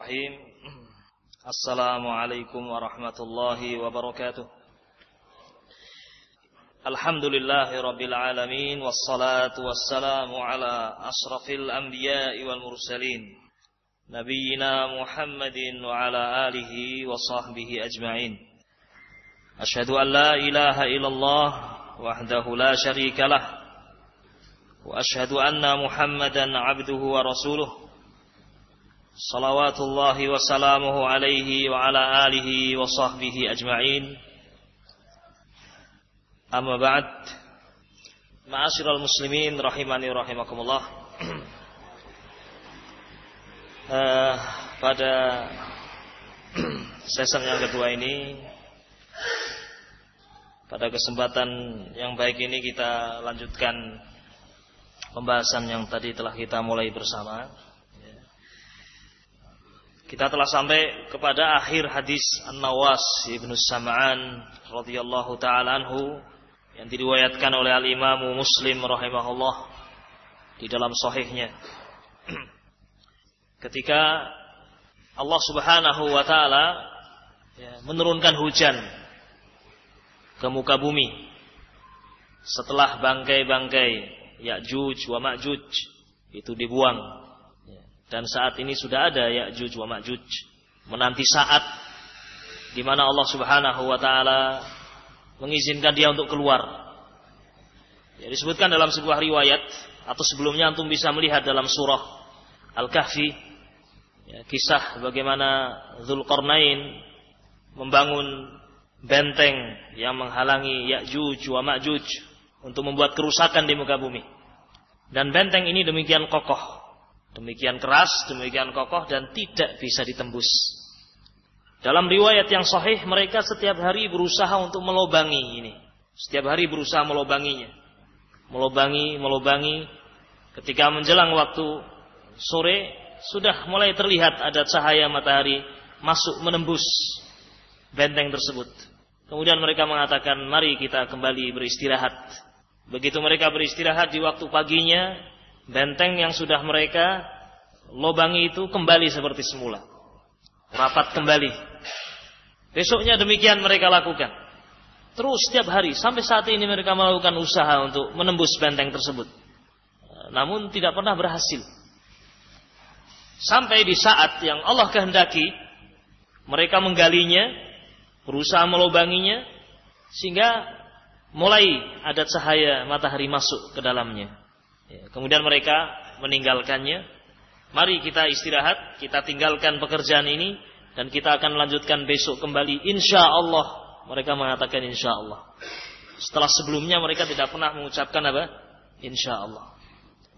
Bismillahirrahmanirrahim. Assalamualaikum warahmatullahi wabarakatuh. Alhamdulillahirabbil alamin wassalatu wassalamu ala asrafil anbiya'i wal mursalin nabiyyina Muhammadin wa ala alihi wa sahbihi ajma'in. Asyhadu an la ilaha illallah wahdahu la syarika lah wa asyhadu anna Muhammadan 'abduhu wa rasuluh. Salawatullahi wa salamuhu alaihi wa ala alihi wa sahbihi ajma'in. Amma ba'd. Ma'asyiral muslimin rahimani rahimakumullah. Pada sesi yang kedua ini, pada kesempatan yang baik ini kita lanjutkan pembahasan yang tadi telah kita mulai bersama. Kita telah sampai kepada akhir hadis An-Nawas Ibnu Sam'an radhiyallahu ta'ala anhu yang diriwayatkan oleh Al-Imam Muslim rahimahullah di dalam sahihnya. Ketika Allah Subhanahu wa ta'ala menurunkan hujan ke muka bumi setelah bangkai-bangkai Ya'juj wa Ma'juj itu dibuang. Dan saat ini sudah ada Ya'juj wa Ma'juj. Menanti saat di mana Allah Subhanahu wa taala mengizinkan dia untuk keluar. Ya, disebutkan dalam sebuah riwayat atau sebelumnya antum bisa melihat dalam surah Al-Kahfi, ya, kisah bagaimana Dzulqarnain membangun benteng yang menghalangi Ya'juj wa Ma'juj untuk membuat kerusakan di muka bumi. Dan benteng ini demikian kokoh, demikian keras, demikian kokoh dan tidak bisa ditembus. Dalam riwayat yang sahih, mereka setiap hari berusaha untuk melobangi ini. Setiap hari berusaha melobanginya. Melobangi. Ketika menjelang waktu sore, sudah mulai terlihat ada cahaya matahari masuk menembus benteng tersebut. Kemudian mereka mengatakan, mari kita kembali beristirahat. Begitu mereka beristirahat di waktu paginya, benteng yang sudah mereka lobangi itu kembali seperti semula. Rapat kembali. Besoknya demikian mereka lakukan. Terus setiap hari. Sampai saat ini mereka melakukan usaha untuk menembus benteng tersebut. Namun tidak pernah berhasil. Sampai di saat yang Allah kehendaki, mereka menggalinya, berusaha melobanginya, sehingga mulai ada cahaya matahari masuk ke dalamnya. Kemudian mereka meninggalkannya. Mari kita istirahat, kita tinggalkan pekerjaan ini dan kita akan lanjutkan besok kembali insyaallah. Mereka mengatakan insyaallah. Setelah sebelumnya mereka tidak pernah mengucapkan apa? Insyaallah.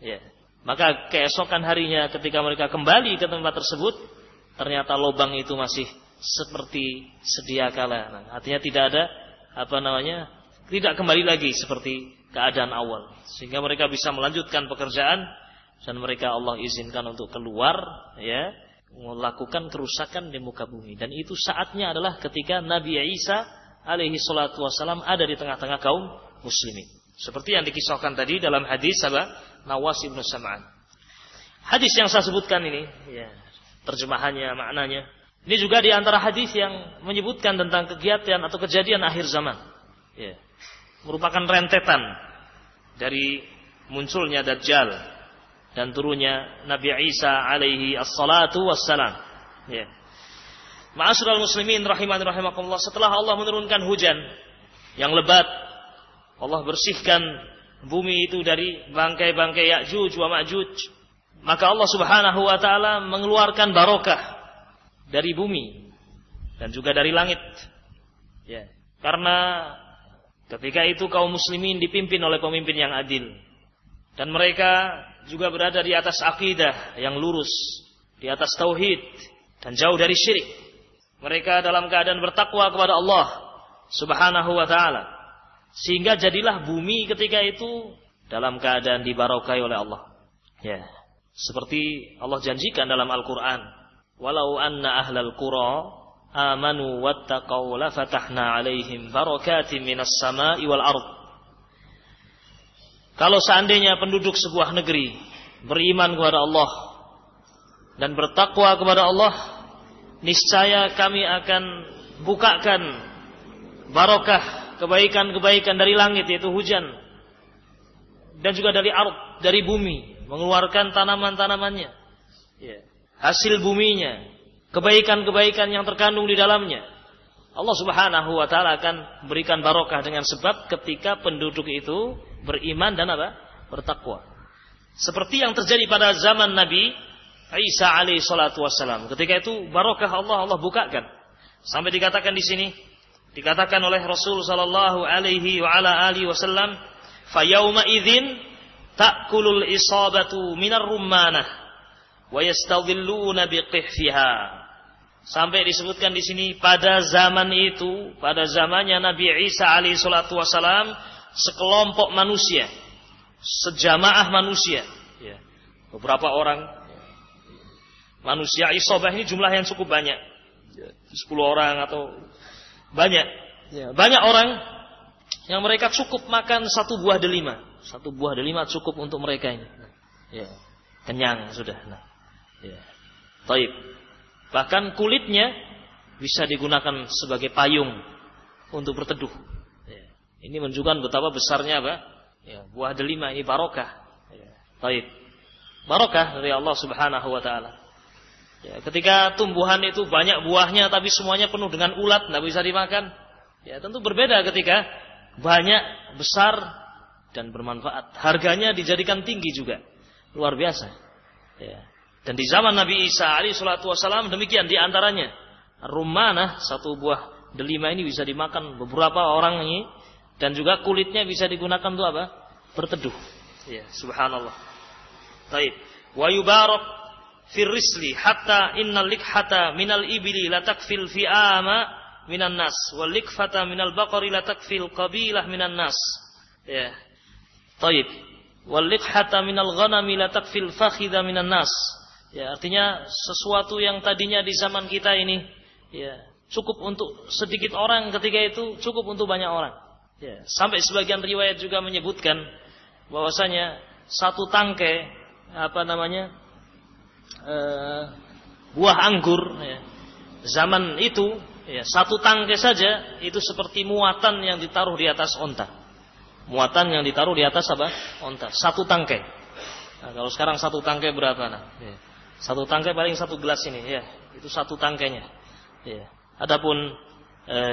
Ya. Maka keesokan harinya ketika mereka kembali ke tempat tersebut, ternyata lubang itu masih seperti sedia kala. Nah, artinya tidak ada tidak kembali lagi seperti keadaan awal, sehingga mereka bisa melanjutkan pekerjaan dan mereka Allah izinkan untuk keluar, ya, melakukan kerusakan di muka bumi. Dan itu saatnya adalah ketika Nabi Isa alaihi salatu wassalam ada di tengah-tengah kaum muslimin, seperti yang dikisahkan tadi dalam hadis Nawas Ibnu Sam'an. Hadis yang saya sebutkan ini, ya, terjemahannya, maknanya, ini juga di antara hadis yang menyebutkan tentang kegiatan atau kejadian akhir zaman, ya, merupakan rentetan dari munculnya Dajjal dan turunnya Nabi Isa alaihi assalatu wassalam. Ya. Ma'asyiral muslimin rahimani rahimakumullah, setelah Allah menurunkan hujan yang lebat, Allah bersihkan bumi itu dari bangkai-bangkai Ya'juj wa Ma'juj, maka Allah Subhanahu wa taala mengeluarkan barokah dari bumi dan juga dari langit. Ya. Karena ketika itu kaum muslimin dipimpin oleh pemimpin yang adil. Dan mereka juga berada di atas akidah yang lurus, di atas tauhid dan jauh dari syirik. Mereka dalam keadaan bertakwa kepada Allah Subhanahu wa taala. Sehingga jadilah bumi ketika itu dalam keadaan dibarokai oleh Allah. Ya, seperti Allah janjikan dalam Al-Qur'an, "Walau anna ahlal qura amanu wattaqau la fatahna 'alaihim barakatin minas sama'i wal ard." Kalau seandainya penduduk sebuah negeri beriman kepada Allah dan bertakwa kepada Allah, niscaya kami akan bukakan barokah, kebaikan-kebaikan dari langit, yaitu hujan, dan juga dari ardh, dari bumi, mengeluarkan tanaman-tanamannya, hasil buminya, kebaikan-kebaikan yang terkandung di dalamnya. Allah Subhanahu wa taala akan berikan barokah dengan sebab ketika penduduk itu beriman dan bertakwa. Seperti yang terjadi pada zaman Nabi Isa alaihi salatu wassalam. Ketika itu barokah Allah bukakan. Sampai dikatakan di sini, dikatakan oleh Rasul sallallahu alaihi wa ala alihi wasallam, "Fa yauma idzin ta'kulul isabatu minar rummanah wa yastadhilluna biqihfiha." Sampai disebutkan di sini, pada zaman itu, pada zamannya Nabi Isa alaihi salatu wassalam, sekelompok manusia, sejamaah manusia, beberapa orang manusia, isabah ini jumlah yang cukup banyak, 10 orang atau banyak, banyak orang yang mereka cukup makan satu buah delima cukup untuk mereka ini, kenyang sudah. Taib. Bahkan kulitnya bisa digunakan sebagai payung untuk berteduh. Ini menunjukkan betapa besarnya buah delima ini barokah. Taib. Barokah dari Allah Subhanahu wa taala. Ketika tumbuhan itu banyak buahnya tapi semuanya penuh dengan ulat, tidak bisa dimakan. Tentu berbeda ketika banyak, besar dan bermanfaat. Harganya dijadikan tinggi juga, luar biasa. Dan di zaman Nabi Isa alaihi salatu wassalam demikian, di antaranya rummanah, satu buah delima ini bisa dimakan beberapa orang ini, dan juga kulitnya bisa digunakan untuk berteduh. Subhanallah. Taib. Wa yubarak fir risli hatta innal likhata minal ibli la takfil fi'ama minan nas wal likfata minal baqari la takfil qabilah minan nas. Taib. Wal likhata minal ghanami la takfil fakhidha minan nas. Artinya sesuatu yang tadinya di zaman kita ini cukup untuk sedikit orang, ketika itu cukup untuk banyak orang. Sampai sebagian riwayat juga menyebutkan bahwasanya satu tangkai buah anggur zaman itu, satu tangkai saja itu seperti muatan yang ditaruh di atas onta. Muatan yang ditaruh di atas onta. Satu tangkai. Nah, kalau sekarang satu tangkai berapa? Satu tangkai paling satu gelas ini, itu satu tangkainya. Adapun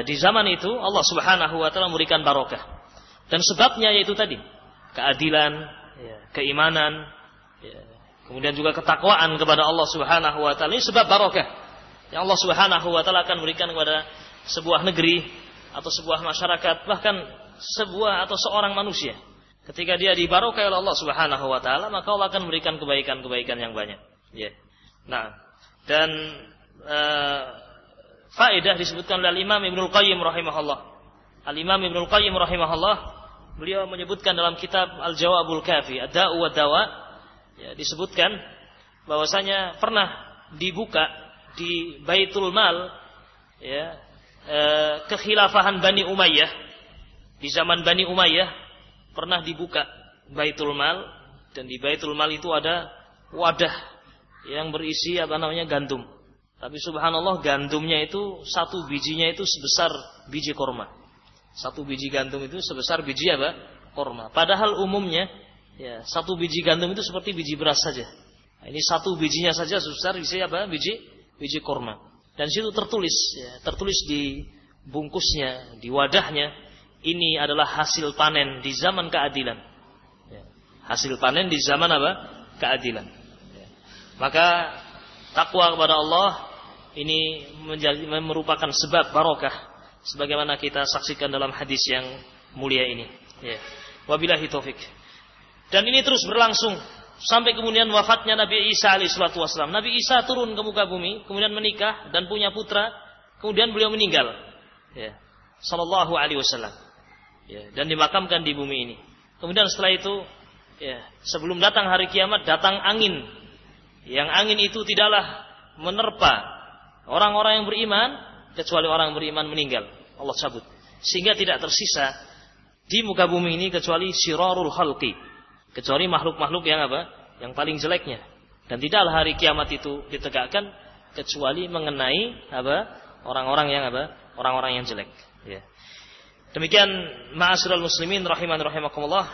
di zaman itu Allah Subhanahu wa taala memberikan barokah. Dan sebabnya yaitu tadi, keadilan, keimanan, kemudian juga ketakwaan kepada Allah Subhanahu wa taala. Ini sebab barokah yang Allah Subhanahu wa taala akan berikan kepada sebuah negeri atau sebuah masyarakat, bahkan sebuah atau seorang manusia. Ketika dia dibarokai oleh Allah Subhanahu wa taala, maka Allah akan memberikan kebaikan-kebaikan yang banyak. Nah, dan faedah disebutkan oleh Imam Ibnul Qayyim rahimahullah. Al-Imam Ibnul Qayyim rahimahullah, beliau menyebutkan dalam kitab Al-Jawabul Kafi, Ad-Da'u wa Dawa, disebutkan bahwasanya pernah dibuka di Baitul Mal, kekhilafahan Bani Umayyah, di zaman Bani Umayyah pernah dibuka Baitul Mal, dan di Baitul Mal itu ada wadah yang berisi gandum. Tapi subhanallah, gandumnya itu satu bijinya itu sebesar biji korma. Satu biji gandum itu sebesar biji korma. Padahal umumnya satu biji gandum itu seperti biji beras saja. Nah, ini satu bijinya saja sebesar biji korma. Dan situ tertulis di bungkusnya, di wadahnya, ini adalah hasil panen di zaman keadilan. Hasil panen di zaman keadilan. Maka takwa kepada Allah ini merupakan sebab barokah, sebagaimana kita saksikan dalam hadis yang mulia ini. Wabillahi taufik. Dan ini terus berlangsung sampai kemudian wafatnya Nabi Isa alaihi salatu wasallam. Nabi Isa turun ke muka bumi, kemudian menikah dan punya putra, kemudian beliau meninggal. Sallallahu alaihi wasallam. Dan dimakamkan di bumi ini. Kemudian setelah itu, sebelum datang hari kiamat, datang angin. Yang angin itu tidaklah menerpa orang-orang yang beriman, kecuali orang yang beriman meninggal. Allah cabut. Sehingga tidak tersisa di muka bumi ini kecuali syirarul khalqi, kecuali makhluk-makhluk yang yang paling jeleknya. Dan tidaklah hari kiamat itu ditegakkan kecuali mengenai orang-orang yang orang-orang yang jelek. Ya. Demikian ma'asyiral muslimin rahimakumullah,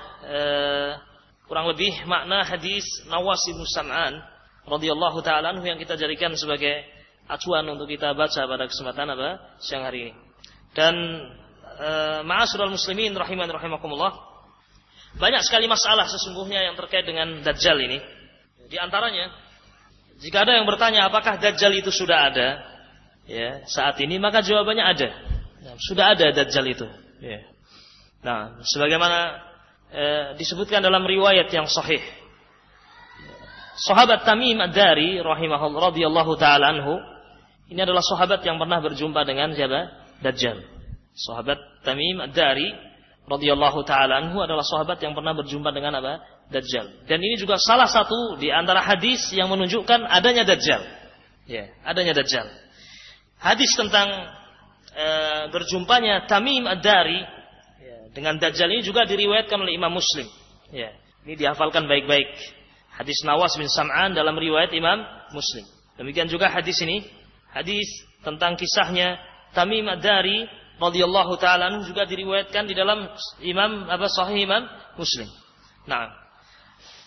kurang lebih makna hadis Nawas bin Sam'an radhiyallahu taala anhu yang kita jadikan sebagai acuan untuk kita baca pada kesempatan siang hari ini. Dan ma'asyiral muslimin rahimakumullah, banyak sekali masalah sesungguhnya yang terkait dengan Dajjal ini. Di antaranya, jika ada yang bertanya apakah Dajjal itu sudah ada ya saat ini, maka jawabannya ada. Sudah ada Dajjal itu. Ya. Nah, sebagaimana disebutkan dalam riwayat yang sahih, sahabat Tamim Ad-Dari rahimahullah radhiyallahu taala anhu, ini adalah sahabat yang pernah berjumpa dengan siapa? Dajjal. Sahabat Tamim Ad-Dari radhiyallahu taala anhu adalah sahabat yang pernah berjumpa dengan Dajjal. Dan ini juga salah satu di antara hadis yang menunjukkan adanya Dajjal. Ya, adanya Dajjal. Hadis tentang berjumpanya Tamim Ad-Dari dengan Dajjal ini juga diriwayatkan oleh Imam Muslim. Ya, ini dihafalkan baik-baik. Hadis Nawas bin Sam'an dalam riwayat Imam Muslim. Demikian juga hadis ini, hadis tentang kisahnya Tamim Ad-Dari radhiyallahu taala anhu juga diriwayatkan di dalam Sahih Imam Muslim. Nah,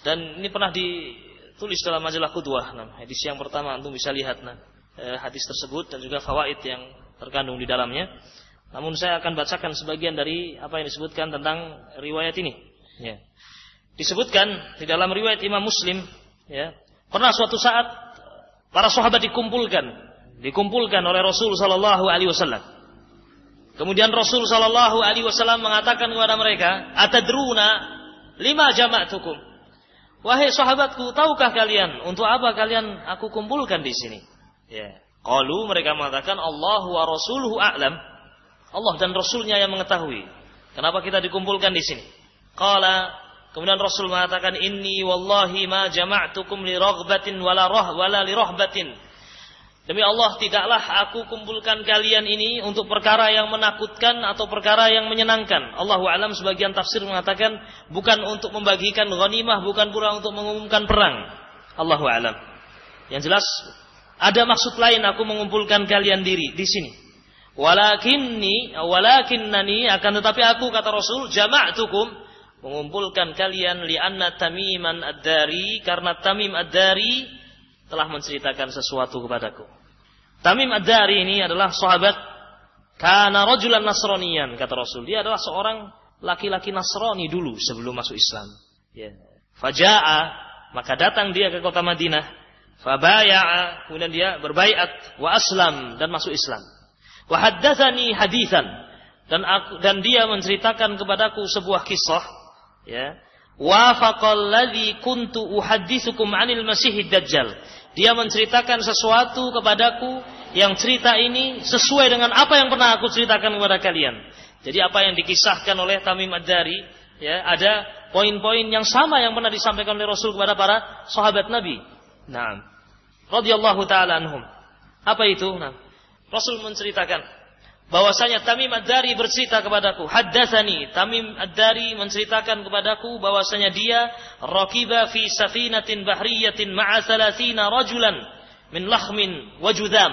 dan ini pernah ditulis dalam majalah Qudwah. Nah, hadis yang pertama antum bisa lihat hadis tersebut dan juga fawaid yang terkandung di dalamnya. Namun saya akan bacakan sebagian dari apa yang disebutkan tentang riwayat ini. Ya. Disebutkan di dalam riwayat Imam Muslim, ya, pernah suatu saat para sahabat dikumpulkan oleh Rasul sallallahu alaihi wasallam. Kemudian Rasul sallallahu alaihi wasallam mengatakan kepada mereka, "Atadruna lima jama'tukum?" Wahai sahabatku, tahukah kalian untuk apa kalian aku kumpulkan di sini? Ya. Qalu, mereka mengatakan, Allahu wa rasuluhu a'lam. Allah dan Rasulnya yang mengetahui. Kenapa kita dikumpulkan di sini? Qala, kemudian Rasul mengatakan, inni wallahi ma jama'tukum li raghbatin wala li rahbatin. Demi Allah, tidaklah aku kumpulkan kalian ini untuk perkara yang menakutkan atau perkara yang menyenangkan. Allahu a'lam, sebagian tafsir mengatakan bukan untuk membagikan ghanimah, bukan pula untuk mengumumkan perang. Allahu a'lam. Yang jelas ada maksud lain aku mengumpulkan kalian di sini. Walakinnani, akan tetapi aku, kata Rasul, jama'tukum, mengumpulkan kalian li'anna Tamiman Ad-Dari, karena Tamim Ad-Dari telah menceritakan sesuatu kepadaku. Tamim Ad-Dari ini adalah sahabat, kana rajulan nasraniyan, kata Rasul. Dia adalah seorang laki-laki Nasrani dulu sebelum masuk Islam. Ya. Faja'a, maka datang dia ke kota Madinah. Fabaya'a, kemudian dia berbaiat, wa aslam, dan masuk Islam. Wa haddatsani haditsan, dan dia menceritakan kepadaku sebuah kisah, ya. Wafaqal ladzi kuntu uhadditsukum 'anil Masihid Dajjal. Dia menceritakan sesuatu kepadaku yang cerita ini sesuai dengan apa yang pernah aku ceritakan kepada kalian. Jadi apa yang dikisahkan oleh Tamim Ad-Dari, ya, ada poin-poin yang sama yang pernah disampaikan oleh Rasul kepada para sahabat Nabi. Nah, radhiyallahu taala anhum. Apa itu? Nah, Rasul menceritakan bahwasanya Tamim Ad-Dari bercerita kepadaku, haddatsani, Tamim Ad-Dari menceritakan kepadaku bahwasanya dia raqiba fi safinatin bahriyatin ma'a 30 rajulan min lahmin wa judam.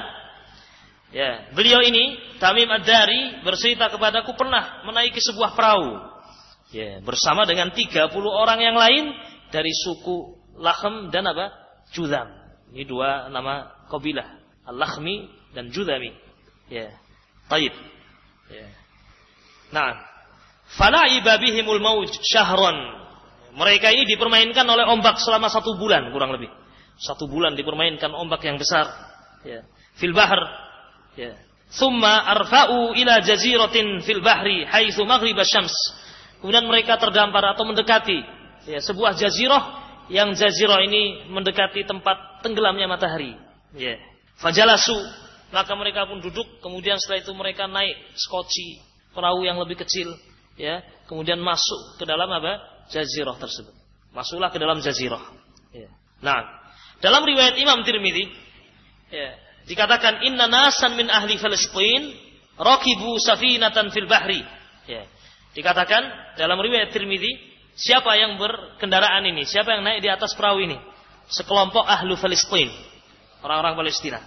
Ya, beliau ini Tamim Ad-Dari bercerita kepadaku pernah menaiki sebuah perahu, ya, bersama dengan 30 orang yang lain dari suku Lahm dan Judam. Ini dua nama kabilah, Al-Lakhmi dan Judami. Ya. Taib. Ya. Nah, fala'iba bihimul mauj syahran. Mereka ini dipermainkan oleh ombak selama 1 bulan kurang lebih. 1 bulan dipermainkan ombak yang besar. Ya. Fil bahr. Ya. Thumma arfa'u ila jaziratin fil bahri haitsu maghrib asy-syams. Kemudian mereka terdampar atau mendekati, ya, sebuah jazirah yang jazirah ini mendekati tempat tenggelamnya matahari. Ya. Fajalasu, maka mereka pun duduk. Kemudian setelah itu mereka naik skoci perahu yang lebih kecil, ya. Kemudian masuk ke dalam jazirah tersebut. Masuklah ke dalam jazirah. Ya. Nah, dalam riwayat Imam Tirmidzi, ya, dikatakan inna nasan min ahli Palestin raqibu safinatan fil bahri. Ya. Dikatakan dalam riwayat Tirmidzi, siapa yang berkendaraan ini? Siapa yang naik di atas perahu ini? Sekelompok ahlu Palestin, orang-orang Palestina.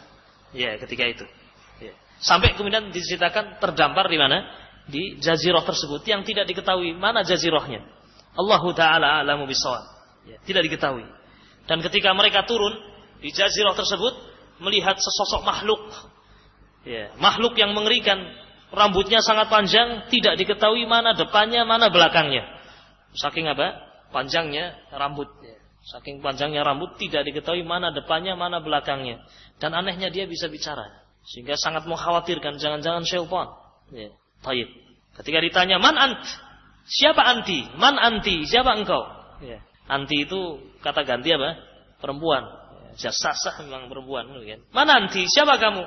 Ya, ketika itu. Ya. Sampai kemudian diceritakan terdampar di mana? Di jazirah tersebut yang tidak diketahui mana jazirahnya. Allahu taala a'lamu bishawab. Ya, tidak diketahui. Dan ketika mereka turun di jazirah tersebut melihat sesosok makhluk. Ya, makhluk yang mengerikan, rambutnya sangat panjang, tidak diketahui mana depannya, mana belakangnya. Saking apa? Panjangnya rambut. Saking panjangnya rambut tidak diketahui mana depannya, mana belakangnya. Dan anehnya dia bisa bicara. Sehingga sangat mengkhawatirkan jangan-jangan syaitan. Ya, taib. Ketika ditanya, "Man ant?" Siapa anti? "Man anti?" Siapa engkau? Ya. Anti itu kata ganti apa? Perempuan. Ya, jassasah memang perempuan. Kan? "Man anti?" Siapa kamu?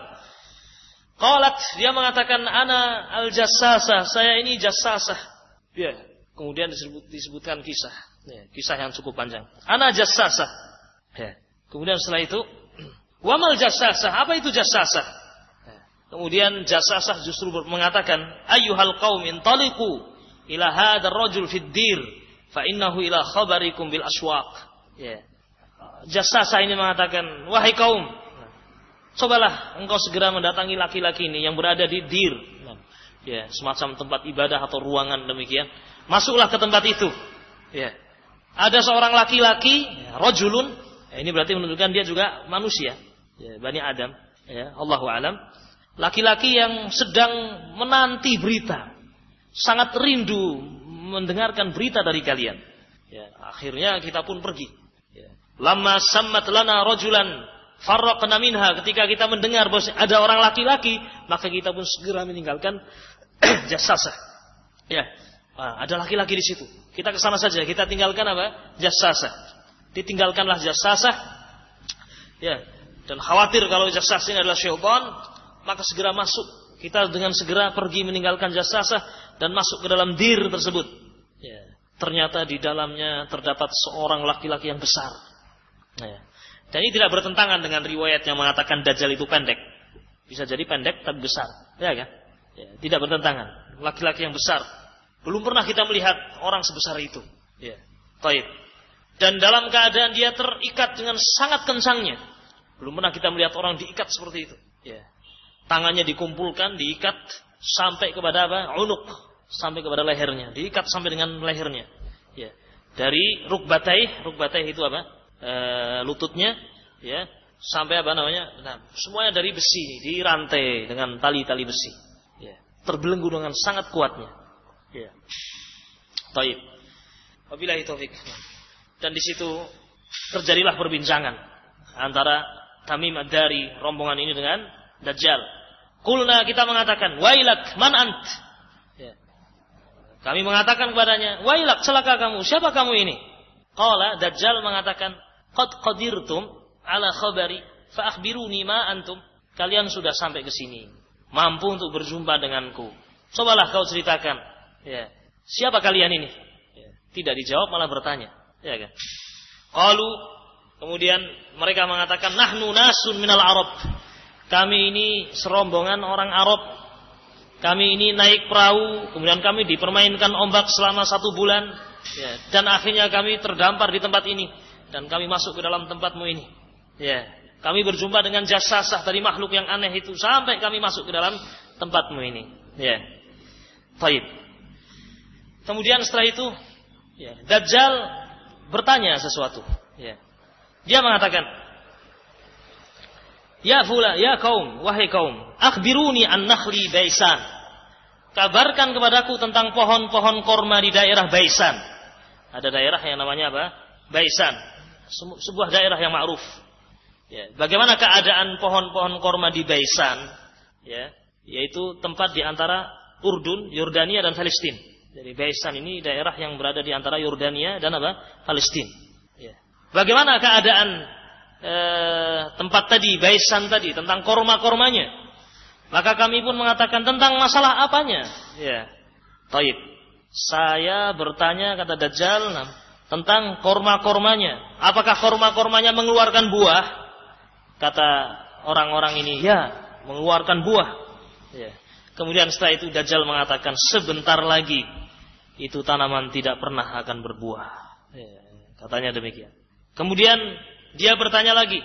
Qalat, dia mengatakan, "Ana al-jassasah." Saya ini jassasah. Ya. Kemudian disebutkan kisah. Ya, kisah yang cukup panjang. "Ana jassasah." Ya. Kemudian setelah itu, "Wamal jassasah?" Apa itu jassasah? Kemudian jassasah justru mengatakan, "Ayyuhal qaum intaliqu ila hadzal rajul fid dir fa innahu ila khabarikum bil aswaq." Ya. Jassasah ini mengatakan, "Wahai kaum, cobalah engkau segera mendatangi laki-laki ini yang berada di dir." Ya, semacam tempat ibadah atau ruangan demikian. Masuklah ke tempat itu. Ya. Ada seorang laki-laki, rajulun, ini berarti menunjukkan dia juga manusia, ya, Bani Adam, ya, Allahu a'lam. Laki-laki yang sedang menanti berita, sangat rindu mendengarkan berita dari kalian. Ya, akhirnya kita pun pergi. Ya. Lamma sammat lana rajulan farraqna minha, ketika kita mendengar bahwa ada orang laki-laki, maka kita pun segera meninggalkan jassasah. Ya. Ada laki-laki di situ. Kita ke sana saja. Kita tinggalkan apa? Jassasah. Ditinggalkanlah jassasah. Ya. Dan khawatir kalau jassasah ini adalah syaitan, maka segera masuk. Kita dengan segera pergi meninggalkan jassasah dan masuk ke dalam dir tersebut. Ya. Ternyata di dalamnya terdapat seorang laki-laki yang besar. Ya. Dan ini tidak bertentangan dengan riwayat yang mengatakan Dajjal itu pendek. Bisa jadi pendek tapi besar. Ya kan? Ya. Tidak bertentangan. Laki-laki yang besar. Belum pernah kita melihat orang sebesar itu. Ya. Taib. Dan dalam keadaan dia terikat dengan sangat kencangnya. Belum pernah kita melihat orang diikat seperti itu. Ya. Tangannya dikumpulkan, diikat sampai kepada apa? Unuk, sampai kepada lehernya. Diikat sampai dengan lehernya. Ya. Dari rukbatai itu apa? Lututnya, ya, sampai apa namanya? Nah, semuanya dari besi, dirantai dengan tali-tali besi. Ya. Terbelenggu dengan sangat kuatnya. Ya. Taib. Wabillahi taufik. Dan di situ terjadilah perbincangan antara Tamim ad-Dari rombongan ini dengan Dajjal. Qulna, kita mengatakan, "Wailak, man ant?" Ya. Kami mengatakan kepadanya, "Wailak, celaka kamu. Siapa kamu ini?" Qala, Dajjal mengatakan, "Qad qadirtum ala khabari fa akhbiruni ma antum." Kalian sudah sampai ke sini, mampu untuk berjumpa denganku. Cobalah kau ceritakan. Ya. Siapa kalian ini? Ya. Tidak dijawab, malah bertanya. Ya kan? Qalu, kemudian mereka mengatakan, "Nahnu nasun minal Arab." Kami ini serombongan orang Arab. Kami ini naik perahu, kemudian kami dipermainkan ombak selama 1 bulan. Ya. Dan akhirnya kami terdampar di tempat ini. Dan kami masuk ke dalam tempatmu ini. Ya. Kami berjumpa dengan jassasah dari makhluk yang aneh itu. Sampai kami masuk ke dalam tempatmu ini. Ya. Baik. Kemudian setelah itu, ya, Dajjal bertanya sesuatu. Ya. Dia mengatakan, "Ya fula, ya kaum, wahai kaum, akhbiruni an nakhli Baisan." Kabarkan kepadaku tentang pohon-pohon korma di daerah Baisan. Ada daerah yang namanya apa? Baisan. Sebuah daerah yang ma'ruf. Ya. Bagaimana keadaan pohon-pohon korma di Baisan? Ya. Yaitu tempat di antara Urdun, Yordania dan Palestina. Jadi Baisan ini daerah yang berada di antara Yordania dan apa? Palestina. Ya. Bagaimana keadaan tempat tadi, Baisan tadi, tentang korma-kormanya? Maka kami pun mengatakan tentang masalah apanya? Ya. Taib. Saya bertanya, kata Dajjal, tentang korma-kormanya. Apakah korma-kormanya mengeluarkan buah? Kata orang-orang ini, ya, mengeluarkan buah. Ya. Kemudian setelah itu Dajjal mengatakan, sebentar lagi itu tanaman tidak pernah akan berbuah. Ya, katanya demikian. Kemudian dia bertanya lagi,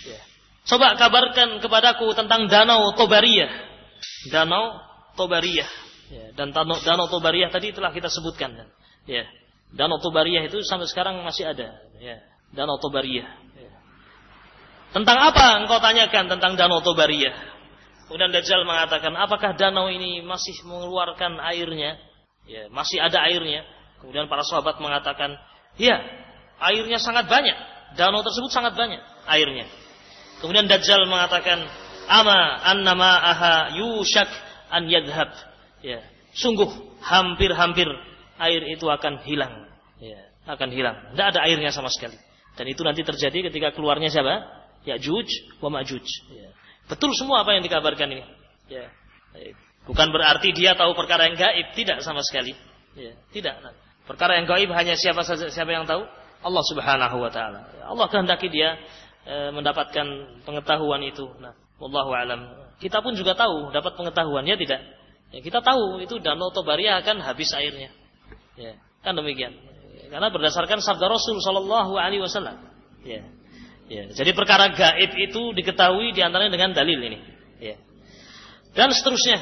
ya, Coba kabarkan kepadaku tentang Danau Tobariyah. Danau Tobariyah. Ya, dan Danau Tobariyah tadi telah kita sebutkan. Ya, Danau Tobariyah itu sampai sekarang masih ada. Ya, Danau Tobariyah. Ya. Tentang apa engkau tanyakan tentang Danau Tobariyah? Kemudian Dajjal mengatakan, apakah danau ini masih mengeluarkan airnya? Ya, masih ada airnya. Kemudian para sahabat mengatakan, ya, airnya sangat banyak. Danau tersebut sangat banyak airnya. Kemudian Dajjal mengatakan, ama annama aha yushak an yadhhab. Ya, sungguh hampir-hampir air itu akan hilang. Ya, akan hilang. Tidak ada airnya sama sekali. Dan itu nanti terjadi ketika keluarnya siapa? Ya'juj wa Ma'juj. Ya. Betul semua apa yang dikabarkan ini. Ya. Bukan berarti dia tahu perkara yang gaib, tidak sama sekali. Ya, tidak. Perkara yang gaib hanya siapa yang tahu? Allah Subhanahu wa taala. Allah kehendaki dia mendapatkan pengetahuan itu. Nah, wallahu alam. Kita pun juga tahu dapat pengetahuan, ya tidak? Ya, kita tahu itu Danau Tobariyah akan habis airnya. Ya, kan demikian. Karena berdasarkan sabda Rasul sallallahu alaihi wasallam. Ya. Ya, jadi perkara gaib itu diketahui diantaranya dengan dalil ini. Ya. Dan seterusnya.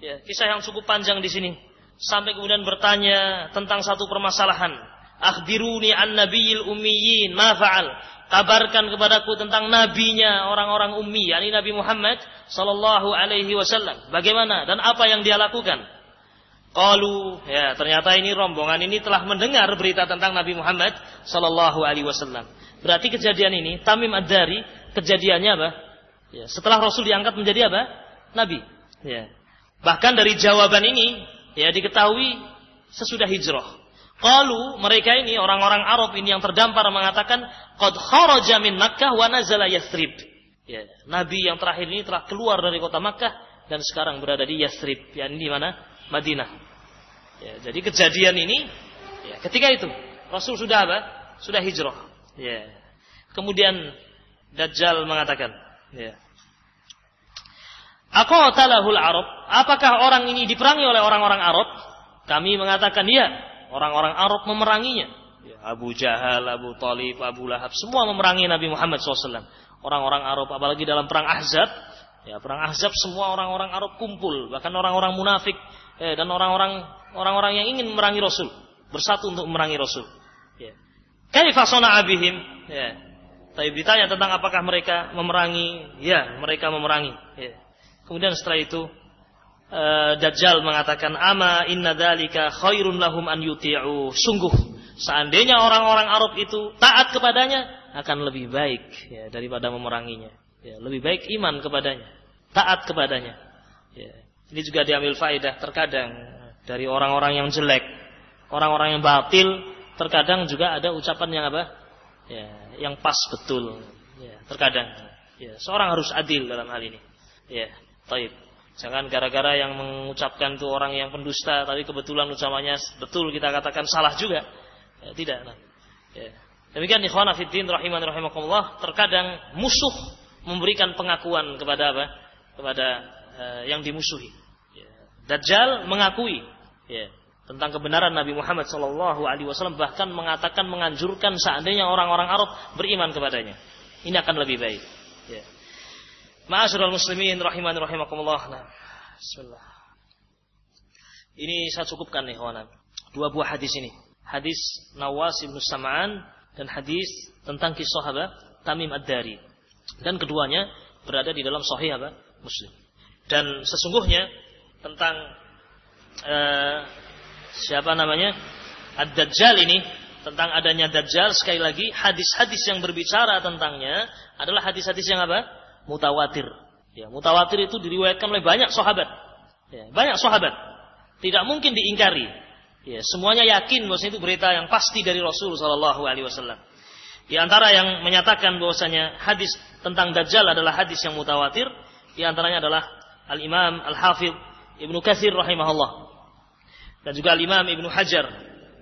Ya, kisah yang cukup panjang di sini. Sampai kemudian bertanya tentang satu permasalahan. Akhbiruni an nabiyil ummiyin ma fa'al. Kabarkan kepadaku tentang nabinya orang-orang ummi, yakni Nabi Muhammad sallallahu alaihi wasallam. Bagaimana dan apa yang dia lakukan? Qalu, ya, ternyata ini rombongan ini telah mendengar berita tentang Nabi Muhammad sallallahu alaihi wasallam. Berarti kejadian ini Tamim Ad-Dari, kejadiannya apa? Ya, setelah Rasul diangkat menjadi apa? Nabi. Ya. Bahkan dari jawaban ini ya diketahui sesudah hijrah. Qalu, mereka ini orang-orang Arab ini yang terdampar mengatakan qad kharaja min Makkah wa nazala Yathrib. Ya, Nabi yang terakhir ini telah keluar dari kota Makkah dan sekarang berada di Yathrib, yakni di mana? Madinah. Ya, jadi kejadian ini ya, ketika itu Rasul sudah apa? Sudah hijrah. Ya. Kemudian Dajjal mengatakan, ya. Aqatalahul Arab, apakah orang ini diperangi oleh orang-orang Arab? Kami mengatakan ya. Orang-orang Arab memeranginya. Ya, Abu Jahal, Abu Talib, Abu Lahab, semua memerangi Nabi Muhammad SAW. Orang-orang Arab, apalagi dalam perang Ahzab. Ya, perang Ahzab semua orang-orang Arab kumpul, bahkan orang-orang munafik dan orang-orang yang ingin memerangi Rasul, bersatu untuk memerangi Rasul. Ya. Kaifa sana'a bihim? Ya. Tapi ditanya tentang apakah mereka memerangi? Ya, mereka memerangi. Ya. Kemudian setelah itu Dajjal mengatakan, ama inna dzalika khairun lahum an yuti'u. Sungguh seandainya orang-orang Arab itu taat kepadanya akan lebih baik ya, daripada memeranginya. Ya, lebih baik iman kepadanya, taat kepadanya. Ya. Ini juga diambil faedah terkadang dari orang-orang yang jelek, orang-orang yang batil, terkadang juga ada ucapan yang apa? Ya, yang pas betul. Ya, terkadang. Ya, seorang harus adil dalam hal ini. Ya, taib. Jangan gara-gara yang mengucapkan itu orang yang pendusta, tapi kebetulan ucapannya betul kita katakan salah juga. Ya, tidak. Nah. Ya. Demikian ikhwan fillah rahiman rahimakumullah, terkadang musuh memberikan pengakuan kepada apa? Kepada yang dimusuhi. Ya. Dajjal mengakui ya, tentang kebenaran Nabi Muhammad SAW, bahkan mengatakan menganjurkan seandainya orang-orang Arab beriman kepadanya. Ini akan lebih baik. Ya. Ma'asyiral muslimin rahiman rahimakumullah. Nah, bismillah. Ini saya cukupkan nih kawan. Dua buah hadis ini. Hadis Nawas bin Sam'an dan hadis tentang kisah apa? Tamim Ad-Dari. Dan keduanya berada di dalam sahih apa? Muslim. Dan sesungguhnya tentang siapa namanya? Ad-Dajjal ini, tentang adanya Dajjal, sekali lagi hadis-hadis yang berbicara tentangnya adalah hadis-hadis yang apa? Mutawatir. Ya, mutawatir itu diriwayatkan oleh banyak sahabat. Ya, banyak sahabat. Tidak mungkin diingkari. Ya, semuanya yakin bahwa itu berita yang pasti dari Rasul sallallahu alaihi wasallam. Di antara yang menyatakan bahwasanya hadis tentang Dajjal adalah hadis yang mutawatir, di antaranya adalah Al-Imam Al-Hafidz Ibnu Katsir rahimahullah. Dan juga Al-Imam Ibnu Hajar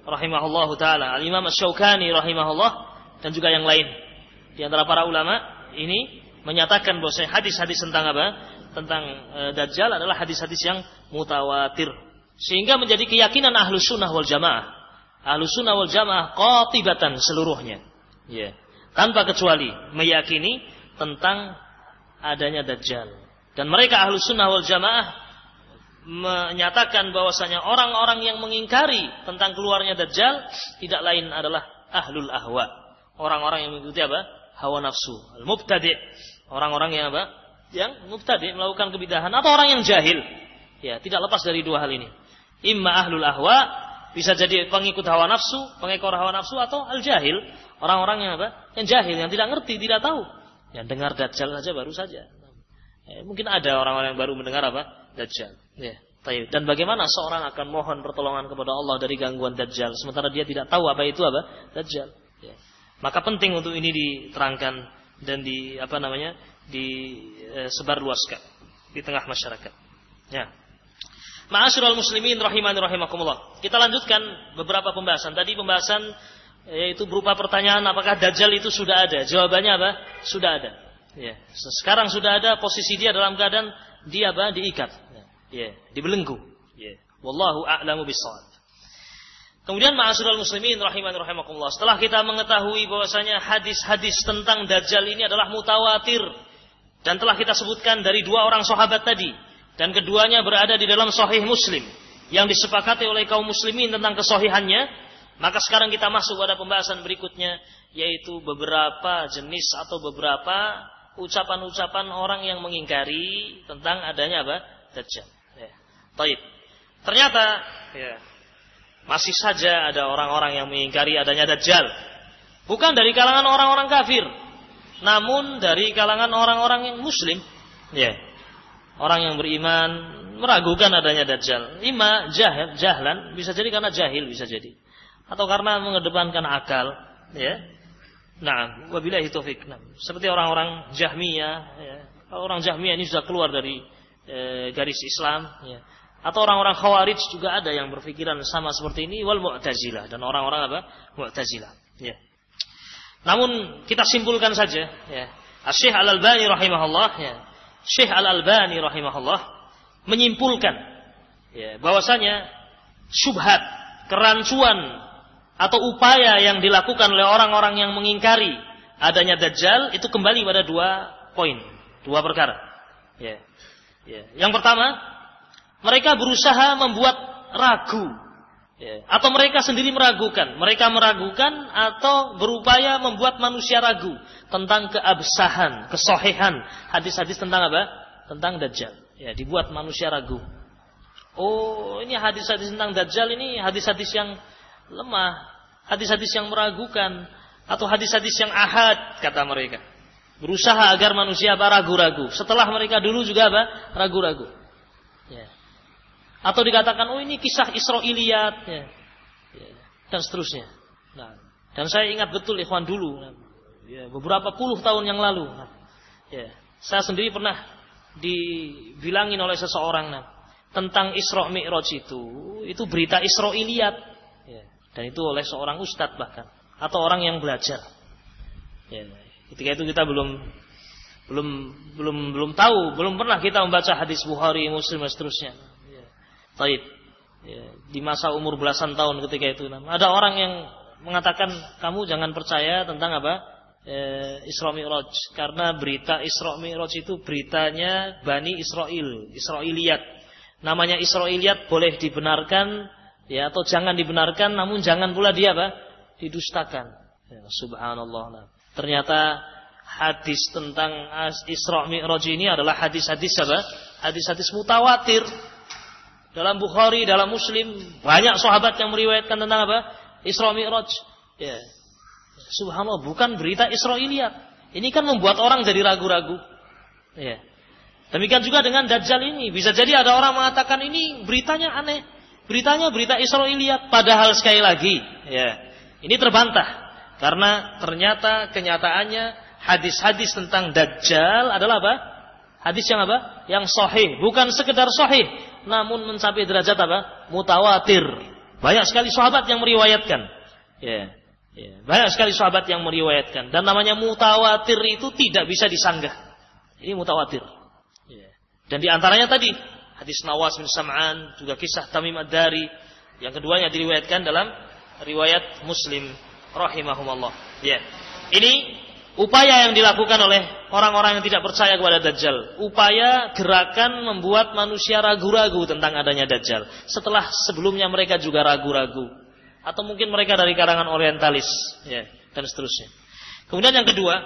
rahimahullahu taala, Al-Imam Asy-Syaukani rahimahullah, dan juga yang lain. Di antara para ulama ini menyatakan bahwa hadis-hadis tentang apa? Tentang Dajjal adalah hadis-hadis yang mutawatir. Sehingga menjadi keyakinan Ahlus Sunnah wal Jamaah. Ahlus Sunnah wal Jamaah qatibatan seluruhnya. Ya. Tanpa kecuali meyakini tentang adanya Dajjal. Dan mereka Ahlus Sunnah wal Jamaah menyatakan bahwasanya orang-orang yang mengingkari tentang keluarnya Dajjal tidak lain adalah ahlul ahwa. Orang-orang yang mengikuti apa? Hawa nafsu. Al-mubtadi'. Orang-orang yang apa? Yang mubtadi' melakukan kebidahan atau orang yang jahil. Ya, tidak lepas dari dua hal ini. Imma ahlul ahwa, bisa jadi pengikut hawa nafsu, pengekor hawa nafsu, atau al-jahil. Orang-orang yang apa? Yang jahil, yang tidak ngerti, tidak tahu. Yang dengar Dajjal saja baru saja. Mungkin ada orang-orang yang baru mendengar apa? Dajjal. Ya. Dan bagaimana seorang akan mohon pertolongan kepada Allah dari gangguan Dajjal, sementara dia tidak tahu apa itu apa? Dajjal. Ya. Maka penting untuk ini diterangkan dan disebarluaskan di tengah masyarakat. Ya. Ma'asyiral muslimin rahimani rahimakumullah. Kita lanjutkan beberapa pembahasan. Tadi pembahasan yaitu berupa pertanyaan apakah Dajjal itu sudah ada? Jawabannya apa? Sudah ada. Ya. Sekarang sudah ada, posisi dia dalam keadaan dia apa? Diikat. Ya, dibelenggu. Ya. Wallahu a'lamu bissawab. Kemudian ma'asyiral muslimin rahimani rahimakumullah. Setelah kita mengetahui bahwasanya hadis-hadis tentang Dajjal ini adalah mutawatir dan telah kita sebutkan dari dua orang sahabat tadi, dan keduanya berada di dalam Sahih Muslim yang disepakati oleh kaum muslimin tentang kesahihannya, maka sekarang kita masuk pada pembahasan berikutnya, yaitu beberapa jenis atau beberapa ucapan-ucapan orang yang mengingkari tentang adanya apa? Dajjal. Ya. Baik. Ternyata ya, masih saja ada orang-orang yang mengingkari adanya Dajjal. Bukan dari kalangan orang-orang kafir, namun dari kalangan orang-orang yang muslim. Ya. Orang yang beriman meragukan adanya Dajjal. Ima jahlan, bisa jadi karena jahil, bisa jadi. Atau karena mengedepankan akal. Ya. Nah, wabillahi taufik. Nah, seperti orang-orang Jahmiyah. Ya. Orang Jahmiyah ini sudah keluar dari garis Islam. Ya. Atau orang-orang Khawarij juga ada yang berpikiran sama seperti ini. Wal Mu'tazilah. Dan orang-orang apa? Mu'tazilah. Ya. Namun kita simpulkan saja. Ya. Asy-Syaikh Al-Albani rahimahullah. Ya. Syekh Al-Albani rahimahullah menyimpulkan ya, bahwasanya syubhat, kerancuan atau upaya yang dilakukan oleh orang-orang yang mengingkari adanya Dajjal itu kembali pada dua poin, dua perkara. Ya. Ya. Yang pertama, mereka berusaha membuat ragu, ya, atau mereka sendiri meragukan. Mereka meragukan atau berupaya membuat manusia ragu tentang keabsahan, kesohihan hadis-hadis tentang apa? Tentang Dajjal. Ya, dibuat manusia ragu. Oh, ini hadis-hadis tentang Dajjal ini hadis-hadis yang lemah, hadis-hadis yang meragukan, atau hadis-hadis yang ahad, kata mereka. Berusaha agar manusia apa? Ragu-ragu. Setelah mereka dulu juga apa? Ragu-ragu. Ya. Atau dikatakan, oh ini kisah Israiliyat, ya. Ya. Dan seterusnya. Nah, dan saya ingat betul ikhwan dulu, ya, beberapa puluh tahun yang lalu, ya, saya sendiri pernah dibilangin oleh seseorang tentang Isra Mi'raj itu berita Israiliyat, ya, dan itu oleh seorang ustadz bahkan, atau orang yang belajar. Ya, ketika itu kita belum tahu, belum pernah kita membaca hadis Bukhari, Muslim dan seterusnya. Taib. Ya, di masa umur belasan tahun ketika itu, ada orang yang mengatakan kamu jangan percaya tentang apa Isra Mi'raj, karena berita Isra Mi'raj itu beritanya Bani Israil, Israiliyat. Namanya Israiliyat boleh dibenarkan, ya, atau jangan dibenarkan, namun jangan pula dia apa? Didustakan. Ya, subhanallah. Nah, ternyata hadis tentang Isra Mi'raj ini adalah hadis-hadis apa? Hadis-hadis mutawatir. Dalam Bukhari, dalam Muslim, banyak sahabat yang meriwayatkan tentang apa? Isra Mi'raj. Ya. Subhanallah, bukan berita Israiliyat. Ini kan membuat orang jadi ragu-ragu. Ya. Demikian juga dengan Dajjal ini. Bisa jadi ada orang mengatakan ini beritanya aneh. Beritanya berita Israiliyat. Padahal sekali lagi, ya, ini terbantah. Karena ternyata kenyataannya hadis-hadis tentang Dajjal adalah apa? Hadis yang apa? Yang sahih. Bukan sekedar sahih, namun mencapai derajat apa? Mutawatir. Banyak sekali sahabat yang meriwayatkan. Ya. Ya. Banyak sekali sahabat yang meriwayatkan. Dan namanya mutawatir itu tidak bisa disanggah. Ini mutawatir. Ya. Dan di antaranya tadi hadis Nawas bin Sam'an, juga kisah Tamim Ad-Dari. Yang keduanya diriwayatkan dalam riwayat Muslim rahimahumullah. Ya. Ini upaya yang dilakukan oleh orang-orang yang tidak percaya kepada Dajjal, upaya gerakan membuat manusia ragu-ragu tentang adanya Dajjal setelah sebelumnya mereka juga ragu-ragu, atau mungkin mereka dari kalangan orientalis, ya, dan seterusnya. Kemudian yang kedua,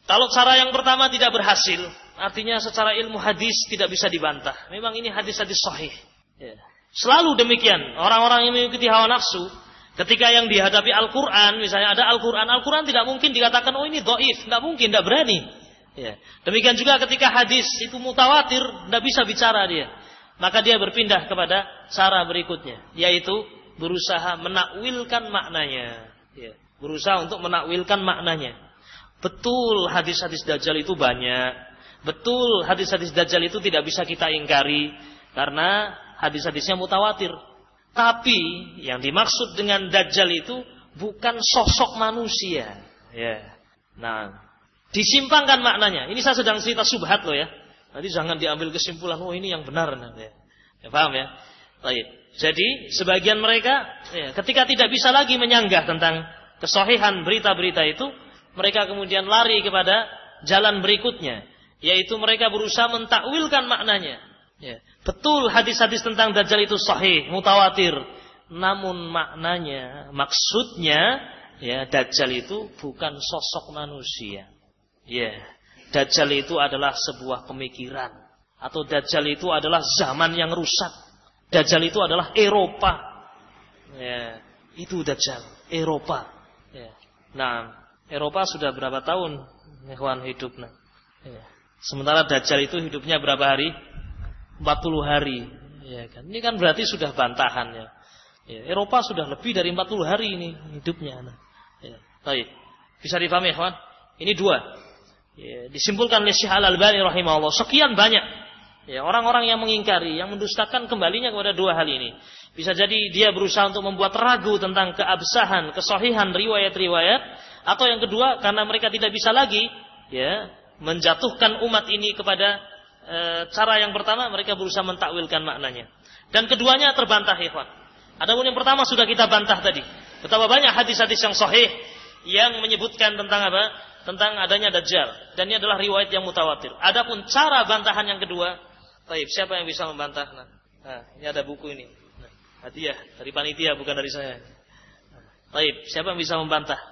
kalau cara yang pertama tidak berhasil, artinya secara ilmu hadis tidak bisa dibantah. Memang ini hadis-hadis sahih. Ya. Selalu demikian, orang-orang yang mengikuti hawa nafsu, ketika yang dihadapi Al-Quran, misalnya ada Al-Quran, Al-Quran tidak mungkin dikatakan, oh ini dhaif, tidak mungkin, tidak berani. Ya. Demikian juga ketika hadis itu mutawatir, tidak bisa bicara dia. Maka dia berpindah kepada cara berikutnya, yaitu berusaha menakwilkan maknanya. Ya. Berusaha untuk menakwilkan maknanya. Betul hadis-hadis Dajjal itu banyak. Betul hadis-hadis Dajjal itu tidak bisa kita ingkari, karena hadis-hadisnya mutawatir. Tapi yang dimaksud dengan Dajjal itu bukan sosok manusia. Ya. Nah, disimpangkan maknanya. Ini saya sedang cerita subhat loh ya. Nanti jangan diambil kesimpulan, oh ini yang benar. Ya, paham ya? Baik. Jadi sebagian mereka ya, ketika tidak bisa lagi menyanggah tentang kesahihan berita-berita itu, mereka kemudian lari kepada jalan berikutnya, yaitu mereka berusaha mentakwilkan maknanya. Ya. Betul hadis-hadis tentang Dajjal itu sahih, mutawatir. Namun maknanya, maksudnya, ya, Dajjal itu bukan sosok manusia. Ya. Dajjal itu adalah sebuah pemikiran. Atau Dajjal itu adalah zaman yang rusak. Dajjal itu adalah Eropa. Ya. Itu Dajjal, Eropa. Ya. Nah, Eropa sudah berapa tahun ikhwan hidup. Nah. Ya. Sementara Dajjal itu hidupnya berapa hari? 40 hari, ya kan? Ini kan berarti sudah bantahan ya. Ya, Eropa sudah lebih dari 40 hari ini hidupnya. Nah, ya. Baik. Bisa dipahami, kawan? Ini dua. Ya, disimpulkan oleh Syekh Al-Albani rahimahullah. Sekian banyak ya orang-orang yang mengingkari, yang mendustakan kembalinya kepada dua hal ini. Bisa jadi dia berusaha untuk membuat ragu tentang keabsahan, kesahihan riwayat-riwayat, atau yang kedua karena mereka tidak bisa lagi ya menjatuhkan umat ini kepada cara yang pertama, mereka berusaha mentakwilkan maknanya. Dan keduanya terbantah, ikhwan. Adapun yang pertama sudah kita bantah tadi. Betapa banyak hadis-hadis yang sahih yang menyebutkan tentang apa? Tentang adanya Dajjal. Dan ini adalah riwayat yang mutawatir. Adapun cara bantahan yang kedua, baik, siapa yang bisa membantah? Nah, ini ada buku ini. Nah, hadiah dari panitia, bukan dari saya. Baik, siapa yang bisa membantah?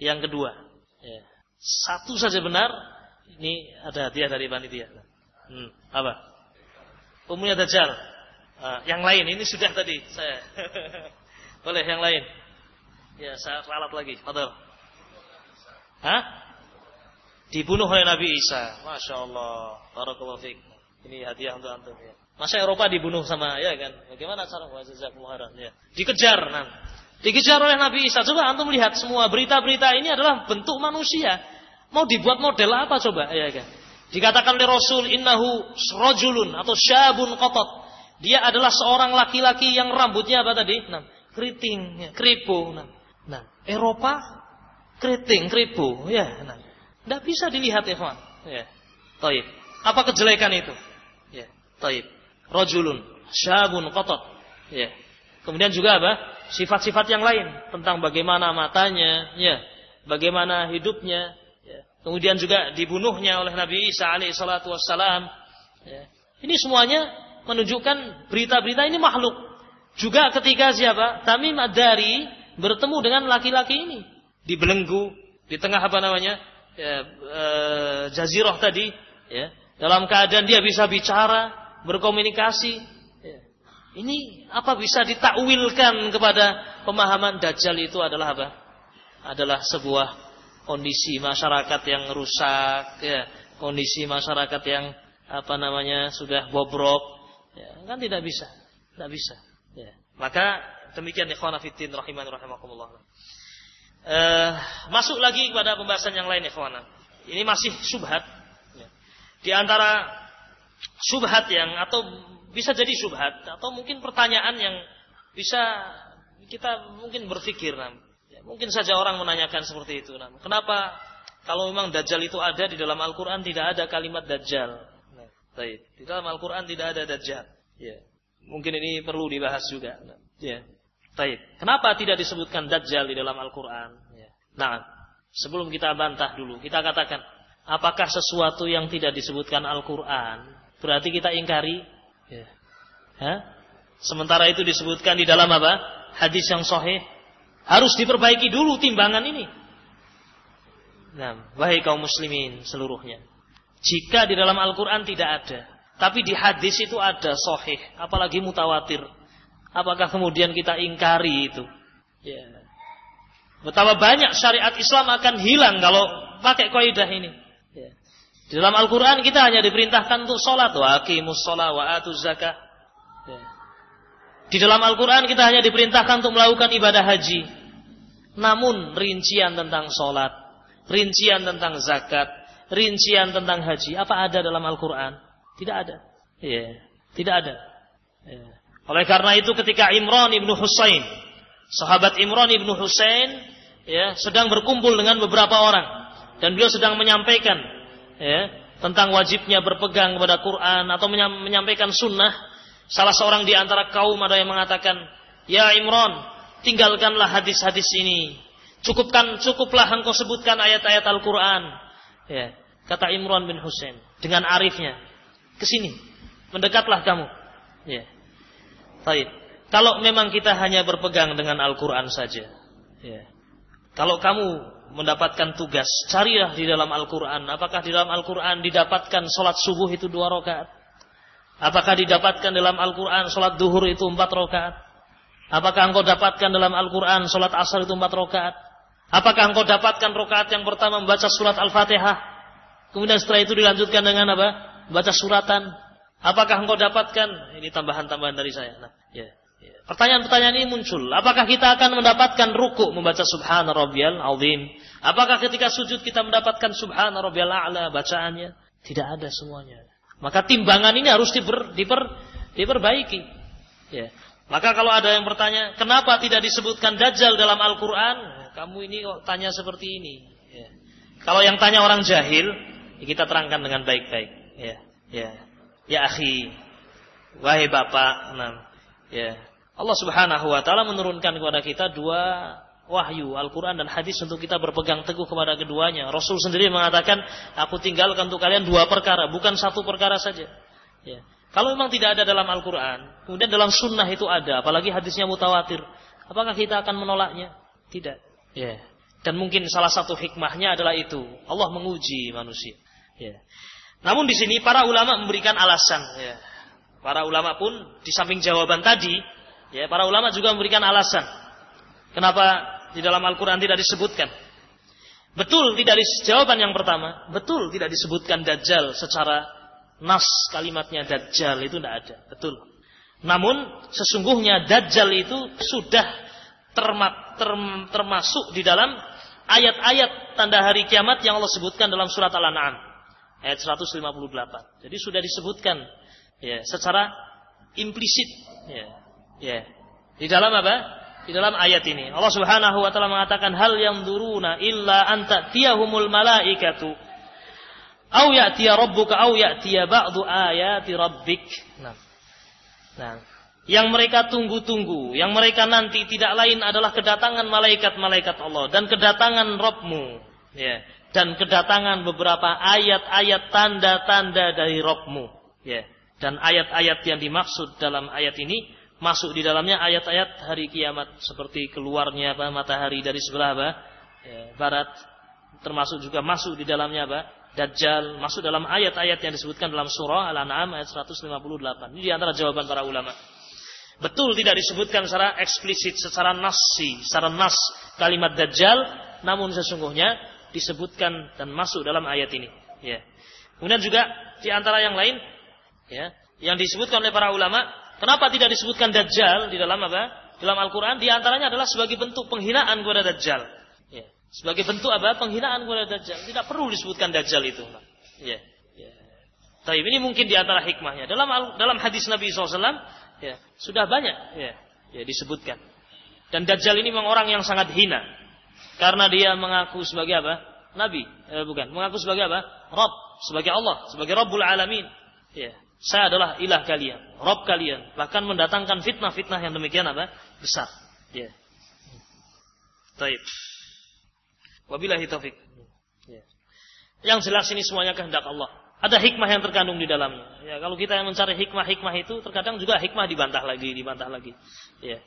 Yang kedua. Ya. Satu saja benar, ini ada hadiah dari panitia. Apa? Umumnya Dajjal. Yang lain ini sudah tadi saya. Boleh yang lain? Ya, saya ralat lagi. Fadhil. Hah? Dibunuh oleh Nabi Isa. Masya Allah. Barakallahu fiik. Ini hadiah untuk antum ya. Masa Eropa dibunuh sama ya kan? Bagaimana cara jazakumullah ya? Dikejar Dikejar oleh Nabi Isa. Coba antum lihat semua berita-berita ini adalah bentuk manusia. Mau dibuat model apa coba? Ya kan? Dikatakan oleh Rasul, innahu rajulun atau syabun qatat. Dia adalah seorang laki-laki yang rambutnya apa tadi? Keriting, keripu. Nah, Eropa keriting, keripu, ya. Tidak bisa dilihat, ya, kawan. Ya. Taib. Apa kejelekan itu? Ya. Taib. Rajulun syabun qatat. Ya. Kemudian juga apa? Sifat-sifat yang lain tentang bagaimana matanya, ya, bagaimana hidupnya. Kemudian juga dibunuhnya oleh Nabi Isa alaihi salatu wassalam. Ya. Ini semuanya menunjukkan berita-berita ini makhluk. Juga ketika siapa? Tamim Ad-Dari bertemu dengan laki-laki ini. Dibelenggu. Di tengah apa namanya? Ya, jazirah tadi. Ya. Dalam keadaan dia bisa bicara, berkomunikasi. Ya. Ini apa bisa ditakwilkan kepada pemahaman Dajjal itu adalah apa? Adalah sebuah kondisi masyarakat yang rusak, ya, kondisi masyarakat yang apa namanya sudah bobrok, ya, kan tidak bisa. Ya. Maka demikian ikhwan fillah rahimani rahimakumullah. Masuk lagi kepada pembahasan yang lain ikhwan. Ini masih syubhat. Ya. Di antara syubhat yang atau bisa jadi syubhat atau mungkin pertanyaan yang bisa kita mungkin berpikir. Mungkin saja orang menanyakan seperti itu. Kenapa kalau memang Dajjal itu ada di dalam Al-Quran tidak ada kalimat Dajjal? Di dalam Al-Quran tidak ada Dajjal. Ya. Mungkin ini perlu dibahas juga. Ya. Kenapa tidak disebutkan Dajjal di dalam Al-Quran? Ya. Nah, Sebelum kita bantah dulu, kita katakan, apakah sesuatu yang tidak disebutkan Al-Quran berarti kita ingkari? Ya. Sementara itu disebutkan di dalam apa? Hadis yang sahih. Harus diperbaiki dulu timbangan ini. Nah, wahai kaum muslimin seluruhnya, jika di dalam Al-Quran tidak ada, tapi di hadis itu ada sahih, apalagi mutawatir, apakah kemudian kita ingkari itu? Ya. Betapa banyak syariat Islam akan hilang kalau pakai kaidah ini. Ya. Di dalam Al-Quran kita hanya diperintahkan untuk sholat, wa aqimus sholat wa atuz zakah. Ya. Di dalam Al-Quran kita hanya diperintahkan untuk melakukan ibadah haji. Namun rincian tentang sholat, rincian tentang zakat, rincian tentang haji, apa ada dalam Al-Quran? Tidak ada. Ya. Tidak ada. Ya. Oleh karena itu ketika Imran ibnu Husain, sahabat Imran ibnu Husain, ya, sedang berkumpul dengan beberapa orang dan beliau sedang menyampaikan, ya, tentang wajibnya berpegang kepada Quran atau menyampaikan sunnah. Salah seorang di antara kaum ada yang mengatakan, ya Imran, tinggalkanlah hadis-hadis ini. Cukuplah engkau sebutkan ayat-ayat Al-Quran. Ya, kata Imran bin Husain dengan arifnya, kesini, mendekatlah kamu. Ya, baik. Kalau memang kita hanya berpegang dengan Al-Quran saja, ya. Kalau kamu mendapatkan tugas, carilah di dalam Al-Quran. Apakah di dalam Al-Quran didapatkan sholat subuh itu 2 rakaat? Apakah didapatkan dalam Al-Quran sholat duhur itu 4 rakaat? Apakah engkau dapatkan dalam Al-Quran sholat asar itu 4 rakaat? Apakah engkau dapatkan rakaat yang pertama membaca surat Al-Fatihah? Kemudian setelah itu dilanjutkan dengan apa? Baca suratan. Apakah engkau dapatkan? Ini tambahan-tambahan dari saya. Nah, ya. Pertanyaan-pertanyaan ini muncul. Apakah kita akan mendapatkan ruku' membaca subhana rabbiyal azim? Apakah ketika sujud kita mendapatkan subhana rabbiyal a'la bacaannya? Tidak ada semuanya. Maka timbangan ini harus diperbaiki. Ya. Maka kalau ada yang bertanya, kenapa tidak disebutkan Dajjal dalam Al-Quran? Kamu ini kok tanya seperti ini. Ya. Kalau yang tanya orang jahil, ya kita terangkan dengan baik-baik. Ya akhi, wahai bapak, ya. Allah Subhanahu wa taala menurunkan kepada kita 2 wahyu, Al-Quran dan hadis, untuk kita berpegang teguh kepada keduanya. Rasul sendiri mengatakan, aku tinggalkan untuk kalian 2 perkara, bukan 1 perkara saja. Ya. Kalau memang tidak ada dalam Al-Quran, kemudian dalam sunnah itu ada, apalagi hadisnya mutawatir, apakah kita akan menolaknya? Tidak. Ya. Dan mungkin salah satu hikmahnya adalah itu, Allah menguji manusia. Ya. Namun di sini para ulama memberikan alasan. Ya. Para ulama pun di samping jawaban tadi, ya, para ulama juga memberikan alasan kenapa di dalam Al-Quran tidak disebutkan. Betul tidak jawaban yang pertama, betul tidak disebutkan Dajjal secara nas, kalimatnya Dajjal itu tidak ada, betul. Namun sesungguhnya Dajjal itu sudah termasuk di dalam ayat-ayat tanda hari kiamat yang Allah sebutkan dalam surat Al-An'am ayat 158. Jadi sudah disebutkan, ya, secara implisit, ya, di dalam apa? Di dalam ayat ini Allah Subhanahu wa taala mengatakan, hal yanzuruna illa an ta'tiyahumul malaikatu aw ya'tiya rabbuka aw ya'tiya ba'du ayati rabbik. Nah, yang mereka tunggu-tunggu, yang mereka nanti tidak lain adalah kedatangan malaikat-malaikat Allah dan kedatangan Rabbmu, ya, dan kedatangan beberapa ayat-ayat tanda-tanda dari Rabbmu, ya. Dan ayat-ayat yang dimaksud dalam ayat ini masuk di dalamnya ayat-ayat hari kiamat, seperti keluarnya matahari dari sebelah barat, termasuk juga masuk di dalamnya Dajjal, masuk dalam ayat-ayat yang disebutkan dalam surah Al-An'am ayat 158. Ini di antara jawaban para ulama. Betul tidak disebutkan secara eksplisit, secara nas kalimat Dajjal, namun sesungguhnya disebutkan dan masuk dalam ayat ini. Ya. Kemudian juga di antara yang lain, ya, yang disebutkan oleh para ulama, kenapa tidak disebutkan Dajjal di dalam dalam Al-Quran? Di antaranya adalah sebagai bentuk penghinaan kepada Dajjal. Ya. Sebagai bentuk penghinaan kepada Dajjal. Tidak perlu disebutkan Dajjal itu. Ya. Ya. Tapi ini mungkin di antara hikmahnya. Dalam hadis Nabi SAW, ya, sudah banyak, ya, disebutkan. Dan Dajjal ini memang orang yang sangat hina, karena dia mengaku sebagai Nabi, mengaku sebagai Rabb, sebagai Allah, sebagai Rabbul Alamin. Ya. Saya adalah ilah kalian, Rabb kalian, bahkan mendatangkan fitnah-fitnah yang demikian besar. Ya. Baik. Wabillahi taufik. Ya. Yang jelas ini semuanya kehendak Allah. Ada hikmah yang terkandung di dalamnya. Ya, kalau kita yang mencari hikmah itu, terkadang juga hikmah dibantah lagi. Ya.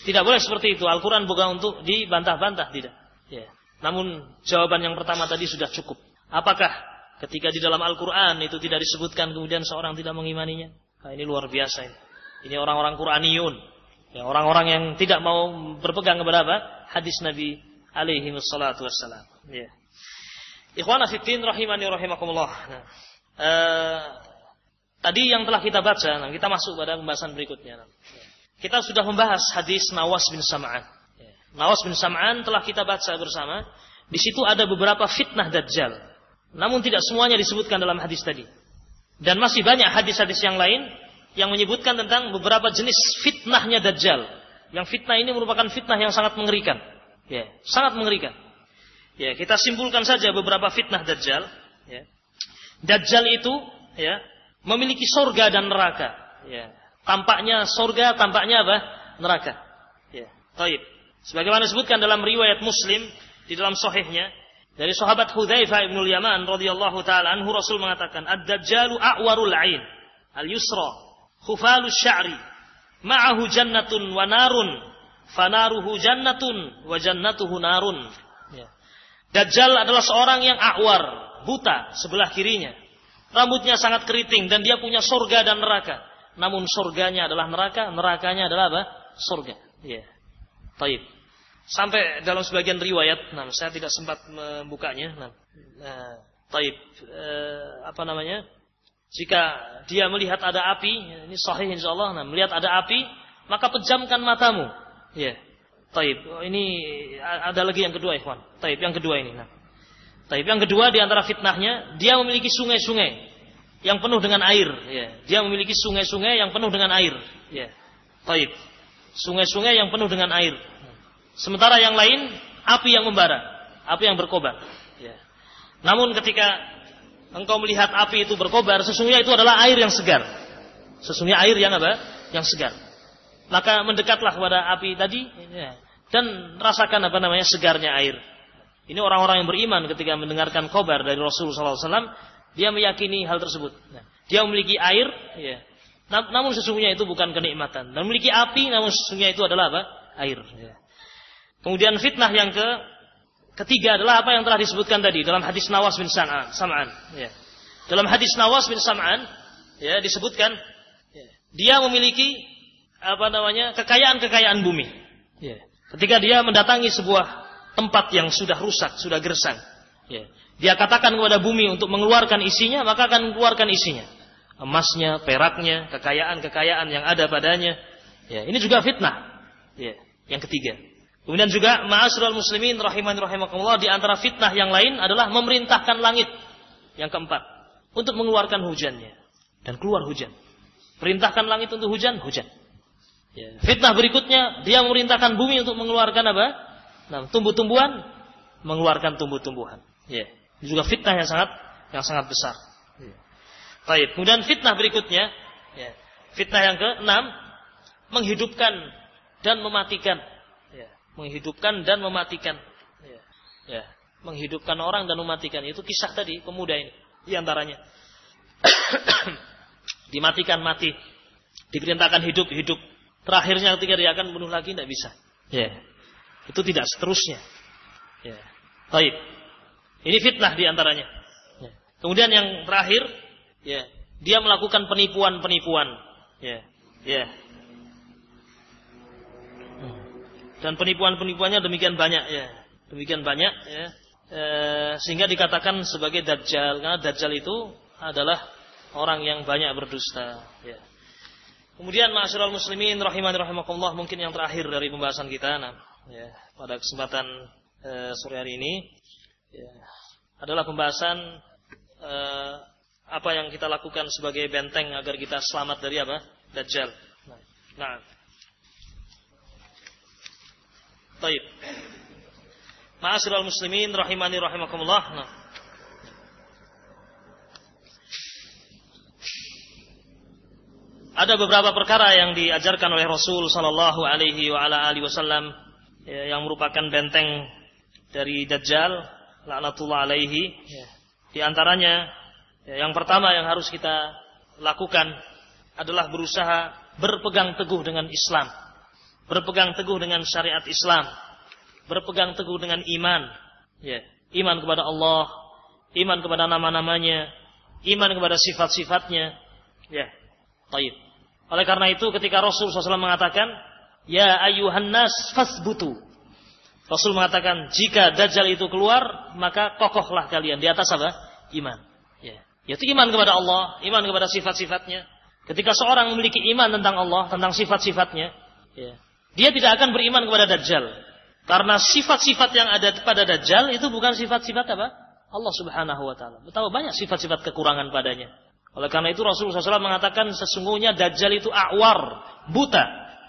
Tidak boleh seperti itu. Al-Quran bukan untuk dibantah-bantah, tidak. Ya. Namun jawaban yang pertama tadi sudah cukup. Apakah ketika di dalam Al-Quran itu tidak disebutkan kemudian seorang tidak mengimaninya? Nah, ini luar biasa ini. Ini orang-orang Quraniyun. Ya, orang-orang yang tidak mau berpegang kepada apa? Hadis Nabi alaihi wassalatu wassalam. Ya. Ikhwana fiddin rahimani rahimakumullah. Nah, tadi yang telah kita baca, kita masuk pada pembahasan berikutnya. Kita sudah membahas hadis Nawas bin Sam'an. Nawas bin Sam'an telah kita baca bersama. Di situ ada beberapa fitnah Dajjal. Namun tidak semuanya disebutkan dalam hadis tadi. Dan masih banyak hadis-hadis yang lain yang menyebutkan tentang beberapa jenis fitnahnya Dajjal. Yang fitnah ini merupakan fitnah yang sangat mengerikan. Ya, sangat mengerikan. Ya, kita simpulkan saja beberapa fitnah Dajjal. Ya. Dajjal itu ya, memiliki surga dan neraka. Ya. Tampaknya surga, tampaknya apa? Neraka. Ya. Taib. Sebagaimana disebutkan dalam riwayat Muslim di dalam sahihnya dari sahabat Hudzaifah bin Yaman radhiyallahu taala anhu, Rasul mengatakan, "Ad-Dajjalu a'warul 'ain, al-yusra, khufalus sya'ri, ma'ahu jannatun wa narun, fanaruhu jannatun wa jannatuhu narun." Ya. Dajjal adalah seorang yang a'war, buta sebelah kirinya. Rambutnya sangat keriting dan dia punya surga dan neraka. Namun surganya adalah neraka, nerakanya adalah apa? Surga. Ya. Taib. Sampai dalam sebagian riwayat, saya tidak sempat membukanya. Taib. Apa namanya? Jika dia melihat ada api, ini sahih insyaallah, melihat ada api, maka pejamkan matamu. Ya. Taib. Ini ada lagi yang kedua, ikhwan. Taib yang kedua ini. Taib yang kedua di antara fitnahnya, dia memiliki sungai-sungai yang penuh dengan air. Ya. Dia memiliki sungai-sungai yang penuh dengan air. Ya. Taib. Sungai-sungai yang penuh dengan air. Sementara yang lain api yang membara, api yang berkobar. Ya. Namun ketika engkau melihat api itu berkobar, sesungguhnya itu adalah air yang segar. Sesungguhnya air yang apa? Yang segar. Maka mendekatlah kepada api tadi ya, dan rasakan apa namanya segarnya air. Ini orang-orang yang beriman ketika mendengarkan kabar dari Rasulullah SAW, dia meyakini hal tersebut. Nah, dia memiliki air, ya, namun sesungguhnya itu bukan kenikmatan. Dan memiliki api, namun sesungguhnya itu adalah apa? Air. Ya. Kemudian fitnah yang ketiga adalah apa yang telah disebutkan tadi dalam hadis Nawas bin Sam'an. Ya. Dalam hadis Nawas bin Sam'an, ya, disebutkan ya, dia memiliki apa namanya kekayaan bumi. Ya. Ketika dia mendatangi sebuah tempat yang sudah rusak, sudah gersang, ya, dia katakan kepada bumi untuk mengeluarkan isinya, maka akan mengeluarkan isinya, emasnya, peraknya, kekayaan yang ada padanya. Ya, ini juga fitnah. Ya, yang ketiga. Kemudian juga ma'asyiral muslimin rahimani rahimakumullah, di antara fitnah yang lain adalah memerintahkan langit. Yang keempat, untuk mengeluarkan hujannya dan keluar hujan. Perintahkan langit untuk hujan. Ya. Fitnah berikutnya, dia memerintahkan bumi untuk mengeluarkan apa? Nah, tumbuh-tumbuhan, mengeluarkan tumbuh-tumbuhan. Ya. Ini juga fitnah yang sangat besar. Ya. Baik. Kemudian fitnah berikutnya, ya. Fitnah yang ke-6, menghidupkan dan mematikan. Ya. Menghidupkan dan mematikan. Ya. Ya. Menghidupkan orang dan mematikan. Itu kisah tadi pemuda ini, di antaranya. Dimatikan mati, diperintahkan hidup. Terakhirnya ketika dia akan bunuh lagi tidak bisa. Ya. Itu tidak seterusnya. Ya. Baik. Ini fitnah di antaranya. Ya. Kemudian yang terakhir, ya, dia melakukan penipuan. Ya. Ya. Dan penipuan-penipuannya demikian banyak, ya. Ya. Sehingga dikatakan sebagai Dajjal, karena Dajjal itu adalah orang yang banyak berdusta. Ya. Kemudian ma'asyiral muslimin rahimani rahimakumullah, mungkin yang terakhir dari pembahasan kita ya, pada kesempatan sore hari ini ya, adalah pembahasan apa yang kita lakukan sebagai benteng agar kita selamat dari apa? Dajjal. Nah. Baik. Ma'asyiral muslimin rahimani rahimakumullah. Ada beberapa perkara yang diajarkan oleh Rasul sallallahu alaihi wasallam yang merupakan benteng dari Dajjal laknatullah alaihi. Di antaranya yang pertama yang harus kita lakukan adalah berusaha berpegang teguh dengan Islam, berpegang teguh dengan syariat Islam, berpegang teguh dengan iman, iman kepada Allah, iman kepada nama-namanya, iman kepada sifat-sifatnya. Baik. Oleh karena itu ketika Rasul SAW mengatakan, ya ayyuhan nas fasbutu, Rasul mengatakan jika Dajjal itu keluar maka kokohlah kalian di atas apa? Iman. Yaitu iman kepada Allah, iman kepada sifat-sifatnya. Ketika seorang memiliki iman tentang Allah, tentang sifat-sifatnya, dia tidak akan beriman kepada Dajjal. Karena sifat-sifat yang ada pada Dajjal itu bukan sifat-sifat apa? Allah Subhanahu wa taala. Betapa banyak sifat-sifat kekurangan padanya. Oleh karena itu Rasulullah SAW mengatakan sesungguhnya Dajjal itu a'war, buta,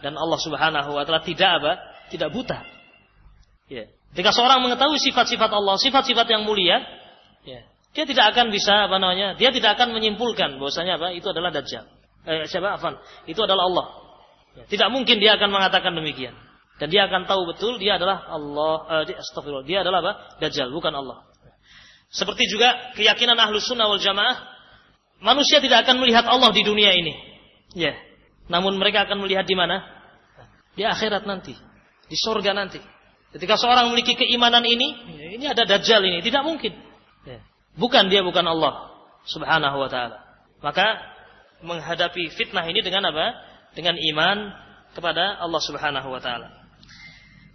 dan Allah Subhanahu wa taala tidak apa? Tidak buta. Ketika seorang mengetahui sifat-sifat Allah, sifat-sifat yang mulia, dia tidak akan bisa dia tidak akan menyimpulkan bahwasanya itu adalah Dajjal. Itu adalah Allah. Tidak mungkin dia akan mengatakan demikian. Dan dia akan tahu betul dia adalah Allah, astagfirullah, dia adalah Dajjal, bukan Allah. Seperti juga keyakinan Ahlus Sunnah wal Jamaah, manusia tidak akan melihat Allah di dunia ini. Namun mereka akan melihat di mana? Di akhirat nanti, di surga nanti. Ketika seorang memiliki keimanan ini ada Dajjal ini, tidak mungkin. Bukan Allah Subhanahu wa taala. Maka menghadapi fitnah ini dengan apa? Dengan iman kepada Allah Subhanahu wa taala.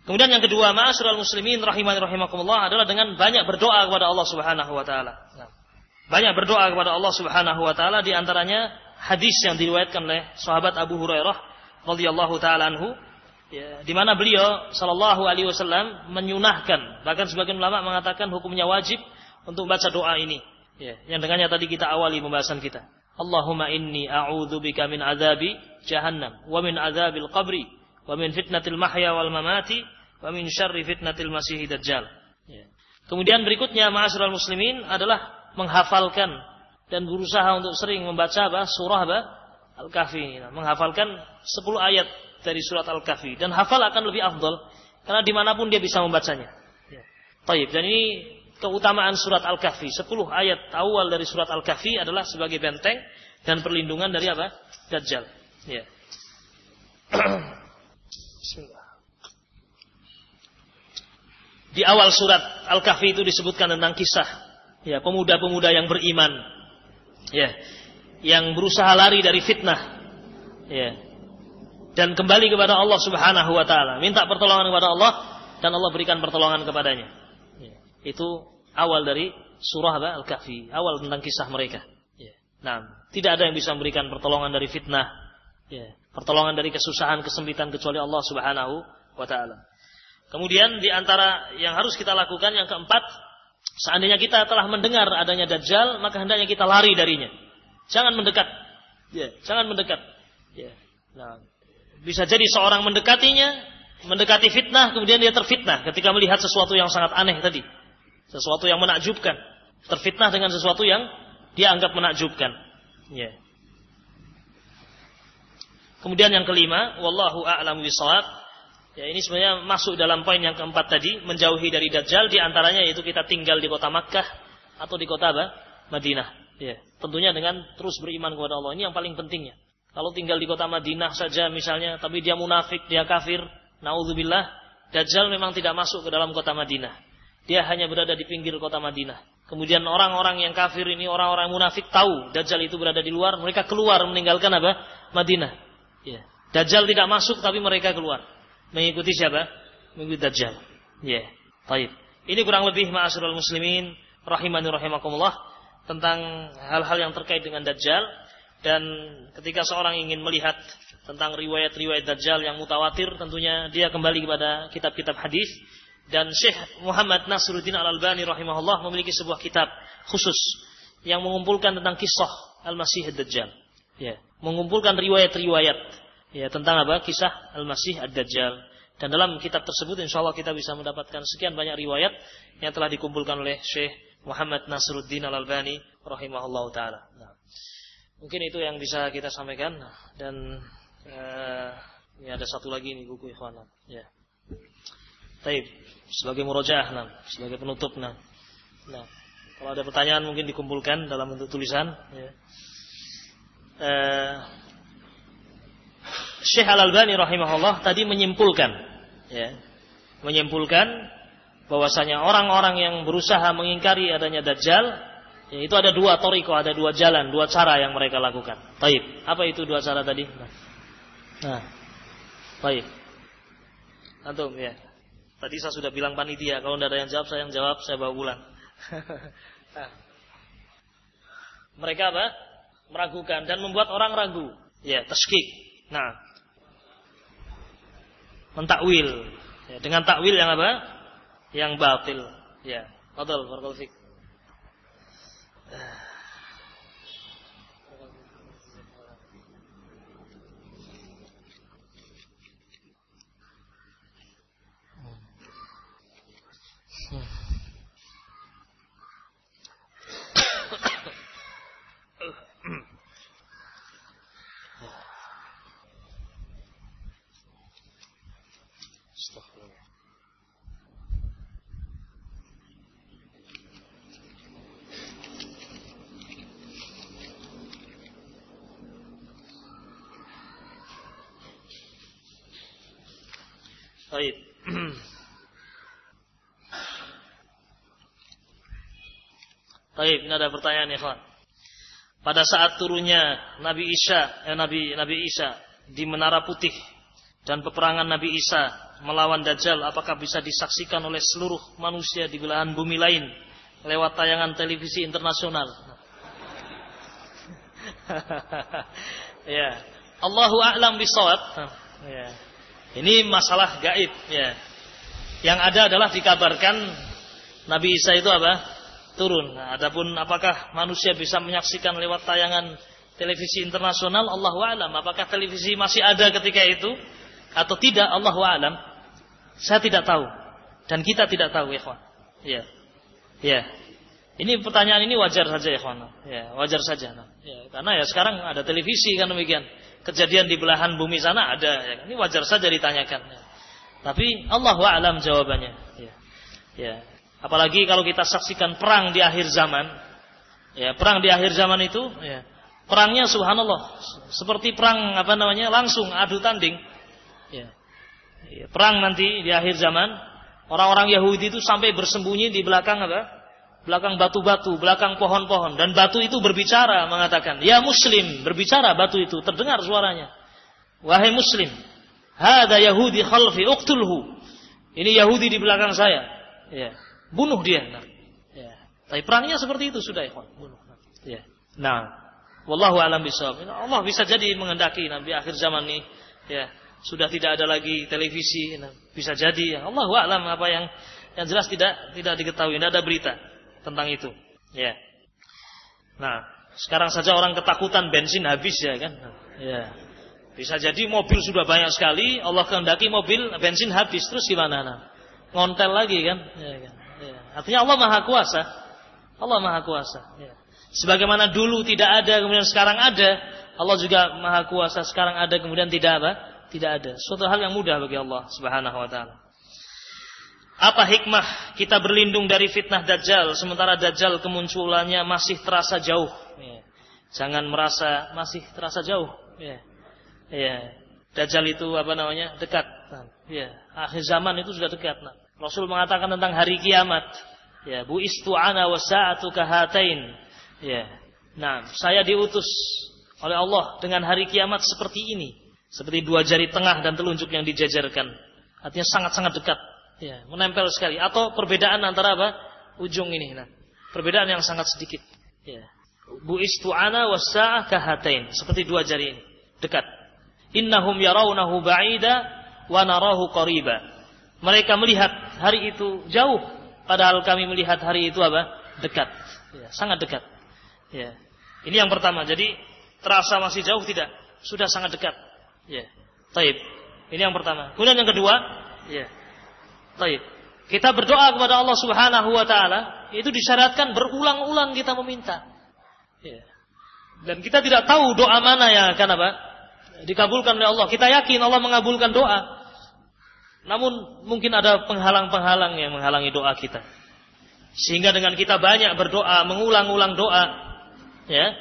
Kemudian yang kedua, ma'asyiral muslimin rahimani rahimakumullah, adalah dengan banyak berdoa kepada Allah Subhanahu wa taala. Banyak berdoa kepada Allah Subhanahu wa taala, di antaranya hadis yang diriwayatkan oleh sahabat Abu Hurairah radhiyallahu taala anhu, di mana beliau sallallahu alaihi wasallam menyunahkan, bahkan sebagian ulama mengatakan hukumnya wajib untuk membaca doa ini, yang dengannya tadi kita awali pembahasan kita. Allahumma inni a'udzubika min azabi jahannam wa min azabil qabri wa min fitnatil mahya wal mamati wa min syarri fitnatil masihid dajjal. Kemudian berikutnya ma'asyiral muslimin adalah menghafalkan dan berusaha untuk sering membaca surah Al-Kahfi. Menghafalkan 10 ayat dari surat Al-Kahfi, dan hafal akan lebih afdal karena dimanapun dia bisa membacanya. Baik, dan ini keutamaan surat Al-Kahfi. 10 ayat awal dari surat Al-Kahfi adalah sebagai benteng dan perlindungan dari apa? Dajjal. Bismillah. Di awal surat Al-Kahfi itu disebutkan tentang kisah pemuda-pemuda yang beriman, yang berusaha lari dari fitnah, dan kembali kepada Allah Subhanahu wa taala, minta pertolongan kepada Allah dan Allah berikan pertolongan kepadanya. Itu awal dari surah Al-Kahfi, awal tentang kisah mereka. Tidak ada yang bisa memberikan pertolongan dari fitnah, pertolongan dari kesusahan, kesempitan kecuali Allah Subhanahu wa taala. Kemudian di antara yang harus kita lakukan yang keempat, seandainya kita telah mendengar adanya Dajjal, maka hendaknya kita lari darinya. Jangan mendekat. Jangan mendekat. Bisa jadi seorang mendekati fitnah, kemudian dia terfitnah ketika melihat sesuatu yang sangat aneh tadi. Sesuatu yang menakjubkan. Terfitnah dengan sesuatu yang dia anggap menakjubkan. Kemudian yang kelima, wallahu a'lam bishawab. Ini sebenarnya masuk dalam poin yang keempat tadi, menjauhi dari Dajjal. Di antaranya yaitu kita tinggal di kota Makkah atau di kota Madinah. Tentunya dengan terus beriman kepada Allah. Ini yang paling pentingnya. Kalau tinggal di kota Madinah saja misalnya, tapi dia munafik, dia kafir, naudzubillah, Dajjal memang tidak masuk ke dalam kota Madinah. Dia hanya berada di pinggir kota Madinah. Kemudian orang-orang yang kafir ini, orang-orang munafik tahu Dajjal itu berada di luar, mereka keluar meninggalkan Madinah. Dajjal tidak masuk tapi mereka keluar. Mengikuti siapa? Mengikuti Dajjal. Baik. Ini kurang lebih ma'asyiral muslimin rahimani rahimakumullah tentang hal-hal yang terkait dengan Dajjal. Dan ketika seorang ingin melihat tentang riwayat-riwayat Dajjal yang mutawatir, tentunya dia kembali kepada kitab-kitab hadis. Dan Syekh Muhammad Nasruddin Al-Albani rahimahullah memiliki sebuah kitab khusus yang mengumpulkan tentang kisah Al-Masih Ad-Dajjal. Mengumpulkan riwayat-riwayat tentang kisah Al-Masih Ad-Dajjal. Dan dalam kitab tersebut insyaallah kita bisa mendapatkan sekian banyak riwayat yang telah dikumpulkan oleh Syekh Muhammad Nasruddin Al-Albani rahimahullah taala. Mungkin itu yang bisa kita sampaikan. Dan ini ada satu lagi nih buku ikhwan. Taib. Sebagai murojaah, nah, sebagai penutup, nah. Kalau ada pertanyaan mungkin dikumpulkan dalam bentuk tulisan. Ya. Syekh Al-Albani rahimahullah tadi menyimpulkan, ya, bahwasanya orang-orang yang berusaha mengingkari adanya Dajjal, ya, itu ada dua thariqah, ada dua jalan, dua cara yang mereka lakukan. Taib. Apa itu dua cara tadi? Taib. Antum, ya. Tadi saya sudah bilang panitia, kalau tidak ada yang jawab, saya yang jawab, saya bawa pulang. Mereka apa? Meragukan dan membuat orang ragu. Ya, tashkik. Nah, mentakwil. Ya, dengan takwil yang apa? Yang batil. Ya, fadhal barakallahu fik. Baik. Baik, ini ada pertanyaan ya, kawan. Pada saat turunnya Nabi Isa di Menara Putih dan peperangan Nabi Isa melawan Dajjal, apakah bisa disaksikan oleh seluruh manusia di belahan bumi lain lewat tayangan televisi internasional? Ya, Allahu a'lam bishawab. Ya. Ini masalah gaib, ya. Yang ada adalah dikabarkan Nabi Isa itu apa? Turun. Nah, adapun apakah manusia bisa menyaksikan lewat tayangan televisi internasional, Allahu a'lam. Apakah televisi masih ada ketika itu atau tidak, Allahu a'lam. Saya tidak tahu dan kita tidak tahu, ya kawan. Ya. Ya. Ini pertanyaan ini wajar saja, ya kawan. Ya, wajar saja. Ya, karena ya sekarang ada televisi kan demikian. Kejadian di belahan bumi sana ada, ya. Ini wajar saja ditanyakan. Ya. Tapi Allahu a'lam jawabannya. Ya. Ya. Apalagi kalau kita saksikan perang di akhir zaman. Ya, perang di akhir zaman itu, ya. Perangnya subhanallah seperti perang langsung adu tanding. Ya. Ya. Perang nanti di akhir zaman, orang-orang Yahudi itu sampai bersembunyi di belakang belakang batu-batu, belakang pohon-pohon, dan batu itu berbicara mengatakan, "Ya Muslim," berbicara batu itu, terdengar suaranya. "Wahai Muslim, hada Yahudi khalfi, uqtulhu." Ini Yahudi di belakang saya. Ya, bunuh dia. Nah, ya. Tapi perangnya seperti itu sudah, ikhwan, bunuh. Ya. Nah, wallahu a'lam bishawab. Allah bisa jadi menghendaki nanti akhir zaman ini, ya, sudah tidak ada lagi televisi, nah, bisa jadi. Ya. Allahu a'lam, apa yang jelas tidak diketahui, tidak ada berita tentang itu, ya. Nah, sekarang saja orang ketakutan bensin habis, ya kan? Ya. Bisa jadi mobil sudah banyak sekali, Allah kehendaki mobil bensin habis, terus gimana? Nah, ngontel lagi kan? Ya, kan? Ya. Artinya Allah Maha Kuasa. Allah Maha Kuasa. Ya. Sebagaimana dulu tidak ada, kemudian sekarang ada, Allah juga Maha Kuasa. Sekarang ada, kemudian tidak ada. Suatu hal yang mudah bagi Allah Subhanahu Wa Taala. Apa hikmah kita berlindung dari fitnah Dajjal sementara Dajjal kemunculannya masih terasa jauh? Ya. Jangan merasa masih terasa jauh. Ya. Ya. Dajjal itu dekat. Ya. Akhir zaman itu sudah dekat. Nah. Rasul mengatakan tentang hari kiamat. Ya. Bu'istu ana wa sa'atu kahatain. Ya. Nah, saya diutus oleh Allah dengan hari kiamat seperti ini, seperti dua jari tengah dan telunjuk yang dijajarkan. Artinya sangat-sangat dekat. Ya, menempel sekali. Atau perbedaan antara ujung ini. Nah, perbedaan yang sangat sedikit. Ya. Bu'istu ana was-sa'ah kahatain. Seperti dua jari ini. Dekat. Innahum yarawnahu ba'ida wa narahu qariba. Mereka melihat hari itu jauh, padahal kami melihat hari itu dekat. Ya, sangat dekat. Ya. Ini yang pertama. Jadi terasa masih jauh tidak? Sudah sangat dekat. Ya. Taib. Ini yang pertama. Kemudian yang kedua, ya. Taib. Kita berdoa kepada Allah Subhanahu Wa Taala, itu disyaratkan berulang-ulang kita meminta. Ya. Dan kita tidak tahu doa mana yang akan dikabulkan oleh Allah. Kita yakin Allah mengabulkan doa. Namun mungkin ada penghalang-penghalang yang menghalangi doa kita. Sehingga dengan kita banyak berdoa, mengulang-ulang doa, ya,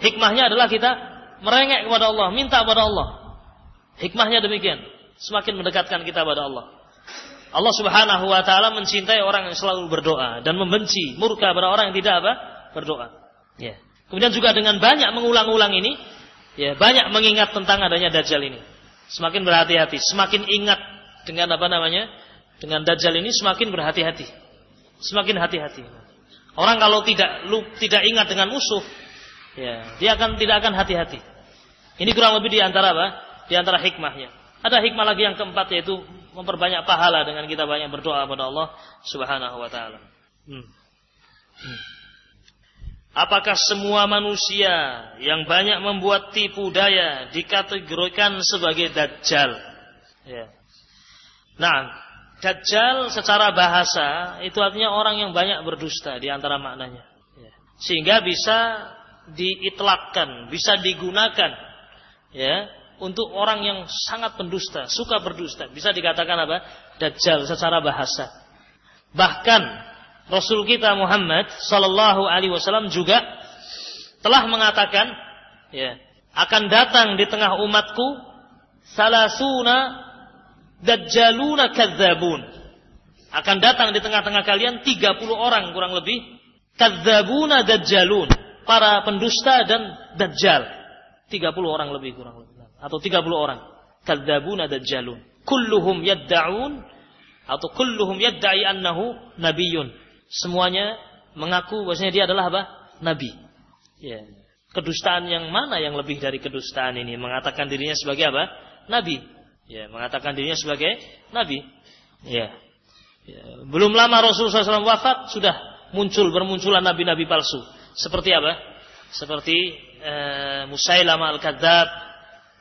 hikmahnya adalah kita merengek kepada Allah, minta kepada Allah. Hikmahnya demikian, semakin mendekatkan kita kepada Allah. Allah Subhanahu wa taala mencintai orang yang selalu berdoa dan membenci, murka pada orang yang tidak berdoa. Ya. Kemudian juga dengan banyak mengulang-ulang ini, ya, banyak mengingat tentang adanya Dajjal ini. Semakin berhati-hati, semakin ingat dengan dengan Dajjal ini semakin berhati-hati. Semakin hati-hati. Orang kalau tidak ingat dengan musuh, ya, dia tidak akan hati-hati. Ini kurang lebih di antara Di antara hikmahnya. Ada hikmah lagi yang keempat, yaitu memperbanyak pahala dengan kita banyak berdoa kepada Allah Subhanahu wa taala. Apakah semua manusia yang banyak membuat tipu daya dikategorikan sebagai Dajjal? Ya. Nah, Dajjal secara bahasa itu artinya orang yang banyak berdusta di antara maknanya. Ya. Sehingga bisa diitlakkan, bisa digunakan, ya, untuk orang yang sangat pendusta, suka berdusta. Bisa dikatakan Dajjal secara bahasa. Bahkan Rasul kita Muhammad sallallahu alaihi wasallam juga telah mengatakan, ya, akan datang di tengah umatku salasuna dajjaluna kadzabun. Akan datang di tengah-tengah kalian 30 orang kurang lebih kadzabuna dajjalun, para pendusta dan dajjal. 30 orang lebih kurang lebih. Atau 30 orang. Kadzabuna dajjalun. Kulluhum yad'un atau kulluhum yad'i annahu nabiyyun. Semuanya mengaku bahwasanya dia adalah nabi. Ya. Kedustaan yang mana yang lebih dari kedustaan ini? Mengatakan dirinya sebagai nabi. Ya, mengatakan dirinya sebagai nabi. Ya. Ya. Belum lama Rasulullah SAW wafat sudah bermunculan nabi-nabi palsu. Seperti Seperti Musailamah al-Kadzab,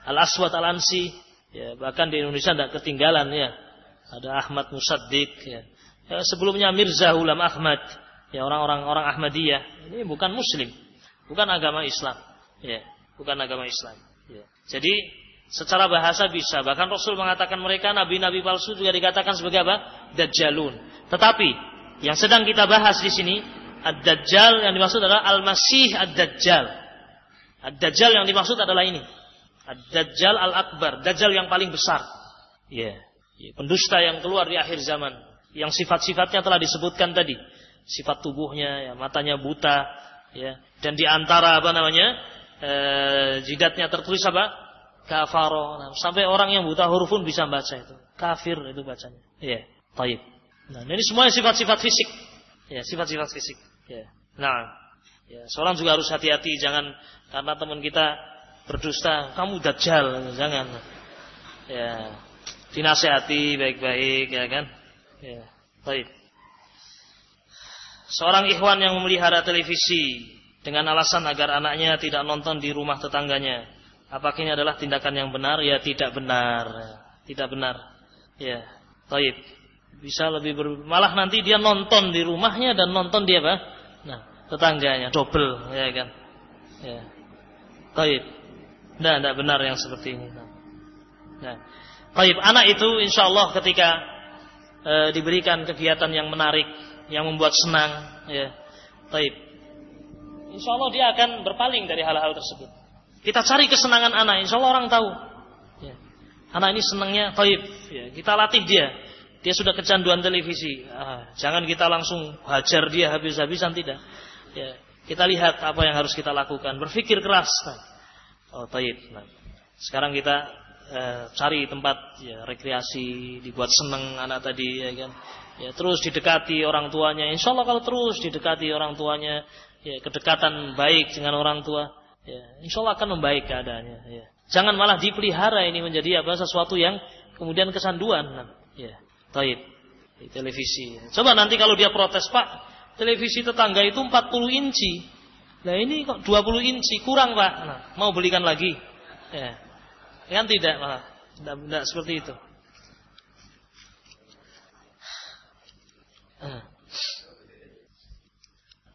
Al-Aswad Al-Ansi, ya, bahkan di Indonesia tidak ketinggalan, ya. Ada Ahmad Musaddiq, ya. Ya, sebelumnya Mirza Ghulam Ahmad, ya, orang Ahmadiyah. Ini bukan Muslim, bukan agama Islam, ya, bukan agama Islam. Ya. Jadi secara bahasa bisa, bahkan Rasul mengatakan mereka nabi-nabi palsu juga dikatakan sebagai Dajjalun. Tetapi yang sedang kita bahas di sini, Ad-Dajjal yang dimaksud adalah Al-Masih Ad-Dajjal. Ad-Dajjal yang dimaksud adalah ini. Ad-Dajjal Al-Akbar, Dajjal yang paling besar. Ya, pendusta yang keluar di akhir zaman. Yang sifat-sifatnya telah disebutkan tadi. Sifat tubuhnya, ya, matanya buta, ya, dan di antara jidatnya tertulis kafaro. Nah, sampai orang yang buta huruf pun bisa baca itu. Kafir itu bacanya. Ya, taib. Nah, ini semuanya sifat-sifat fisik. Ya, sifat-sifat fisik. Ya. Nah, ya, seorang juga harus hati-hati, jangan karena teman kita berdusta, kamu Dajjal, jangan. Ya, dinasihati baik-baik, ya kan? Ya, baik. Seorang ikhwan yang memelihara televisi dengan alasan agar anaknya tidak nonton di rumah tetangganya, apakah ini adalah tindakan yang benar? Ya, tidak benar. Tidak benar. Ya, baik. Bisa malah nanti dia nonton di rumahnya dan nonton dia tetangganya, double, ya kan? Ya. Baik. Tidak benar yang seperti ini. Nah, baik, anak itu insyaallah ketika diberikan kegiatan yang menarik, yang membuat senang, ya, baik, insyaallah dia akan berpaling dari hal-hal tersebut. Kita cari kesenangan anak, insyaallah orang tahu. Ya. Anak ini senangnya, baik, ya, kita latih dia. Dia sudah kecanduan televisi. Jangan kita langsung hajar dia habis-habisan, tidak. Ya, kita lihat apa yang harus kita lakukan, berpikir keras. Oh, taib. Nah, sekarang kita cari tempat, ya, rekreasi, dibuat senang anak tadi, ya kan. Ya, terus didekati orang tuanya. Insyaallah kalau terus didekati orang tuanya, ya, kedekatan baik dengan orang tua, ya, insyaallah akan membaik keadaannya. Ya. Jangan malah dipelihara ini menjadi sesuatu yang kemudian kesanduan. Nah, ya, taib. Di televisi. Coba nanti kalau dia protes, Pak, televisi tetangga itu 40 inci. Nah ini kok 20 inci kurang, Pak. Nah, mau belikan lagi? Ya. Kan tidak, malah tidak seperti itu.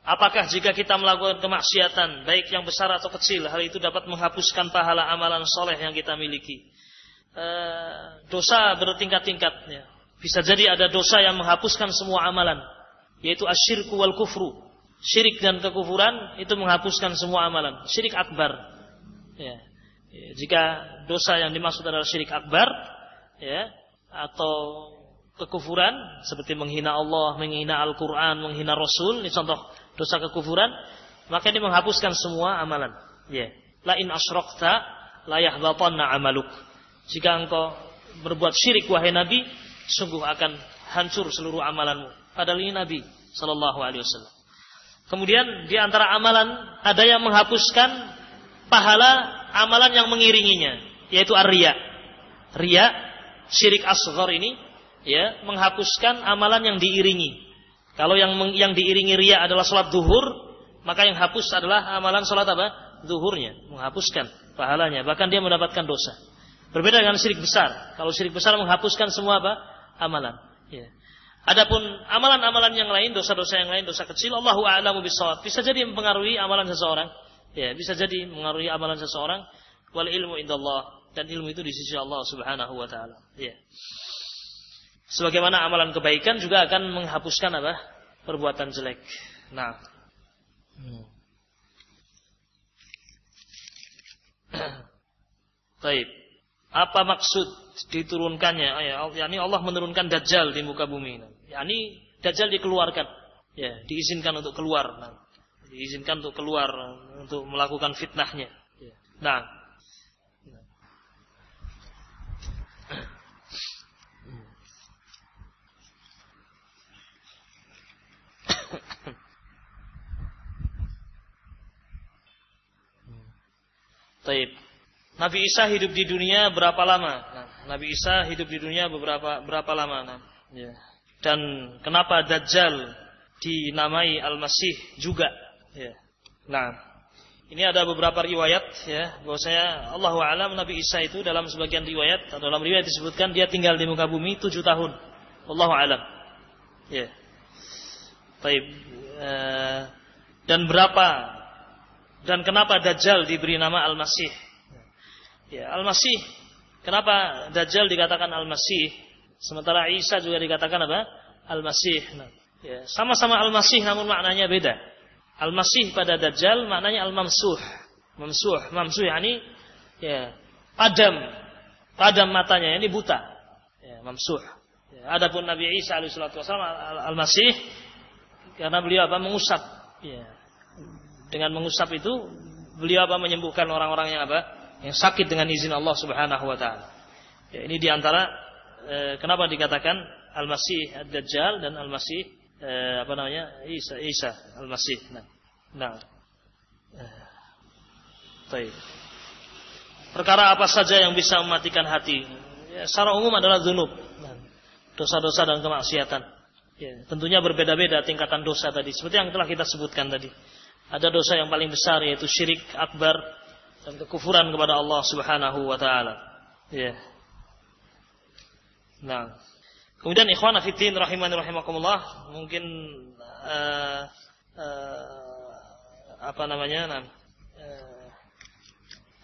Apakah jika kita melakukan kemaksiatan, baik yang besar atau kecil, hal itu dapat menghapuskan pahala amalan soleh yang kita miliki? dosa bertingkat-tingkat. Bisa jadi ada dosa yang menghapuskan semua amalan, yaitu asyirku wal kufru. Syirik dan kekufuran itu menghapuskan semua amalan. Syirik akbar. Jika dosa yang dimaksud adalah syirik akbar, atau kekufuran seperti menghina Allah, menghina Al-Quran, menghina Rasul, ini contoh dosa kekufuran, maka ini menghapuskan semua amalan. La in asyrakta la yahbatanna amaluk. Jika engkau berbuat syirik wahai Nabi, sungguh akan hancur seluruh amalanmu. Padahal ini Nabi sallallahu alaihi wasallam. Kemudian di antara amalan ada yang menghapuskan pahala amalan yang mengiringinya, yaitu ar-riya. Riya, syirik asghar ini menghapuskan amalan yang diiringi. Kalau yang diiringi riya adalah salat zuhur, maka yang hapus adalah amalan salat zuhurnya, menghapuskan pahalanya, bahkan dia mendapatkan dosa. Berbeda dengan syirik besar. Kalau syirik besar menghapuskan semua amalan. Adapun amalan-amalan yang lain, dosa-dosa yang lain, dosa kecil, Allahu a'lamu bissawab, bisa jadi mempengaruhi amalan seseorang. Bisa jadi mempengaruhi amalan seseorang. Wal ilmu indallah, dan ilmu itu di sisi Allah Subhanahu wa taala. Sebagaimana amalan kebaikan juga akan menghapuskan perbuatan jelek. Nah. Baik. Apa maksud diturunkannya? Yani Allah menurunkan Dajjal di muka bumi. Yani Dajjal dikeluarkan. Diizinkan untuk keluar. Diizinkan untuk keluar untuk melakukan fitnahnya. Nah. Taib. Nabi Isa hidup di dunia berapa lama? Nabi Isa hidup di dunia berapa lama? Dan kenapa Dajjal dinamai Al-Masih juga? Nah, ini ada beberapa riwayat bahwasanya Allahu a'lam Nabi Isa itu dalam sebagian riwayat, dalam riwayat disebutkan dia tinggal di muka bumi 7 tahun. Allahu a'lam. Taib. Dan kenapa Dajjal diberi nama Al-Masih? Al-Masih. Kenapa Dajjal dikatakan Al-Masih? Sementara Isa juga dikatakan Al-Masih. Sama-sama Al-Masih namun maknanya beda. Al-Masih pada Dajjal maknanya Al-Mamsuh. Mamsuh yani padam matanya, ini buta. Mamsuh. Adapun Nabi Isa alaihi salatu wasallam Al-Masih karena beliau mengusap. Dengan mengusap itu beliau menyembuhkan orang-orang yang sakit dengan izin Allah Subhanahu wa taala. Ini diantara kenapa dikatakan Al-Masih Ad-Dajjal dan Al-Masih Isa Al-Masih. Nah. Baik. Perkara apa saja yang bisa mematikan hati? Secara umum adalah dzunub. Dosa-dosa dan kemaksiatan. Tentunya berbeda-beda tingkatan dosa tadi. Seperti yang telah kita sebutkan tadi. Ada dosa yang paling besar yaitu syirik akbar dan kekufuran kepada Allah Subhanahu wa taala. Nah. Kemudian ikhwan fillah rahimani rahimakumullah, mungkin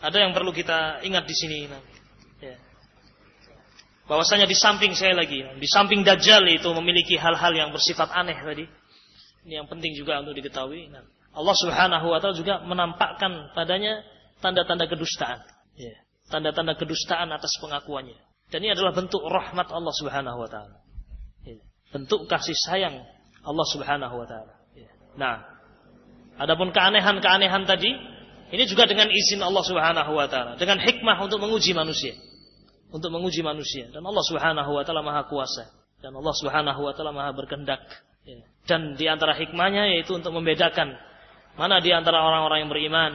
ada yang perlu kita ingat di sini. Bahwasanya di samping di samping Dajjal itu memiliki hal-hal yang bersifat aneh tadi. Ini yang penting juga untuk diketahui. Allah Subhanahu wa taala juga menampakkan padanya tanda-tanda kedustaan. Tanda-tanda kedustaan atas pengakuannya. Dan ini adalah bentuk rahmat Allah Subhanahu wa taala. Bentuk kasih sayang Allah Subhanahu wa taala. Nah, adapun keanehan-keanehan tadi, ini juga dengan izin Allah Subhanahu wa taala, dengan hikmah untuk menguji manusia. Dan Allah Subhanahu wa taala Maha Kuasa, dan Allah Subhanahu wa taala Maha berkehendak. Dan di antara hikmahnya yaitu untuk membedakan mana di antara orang-orang yang beriman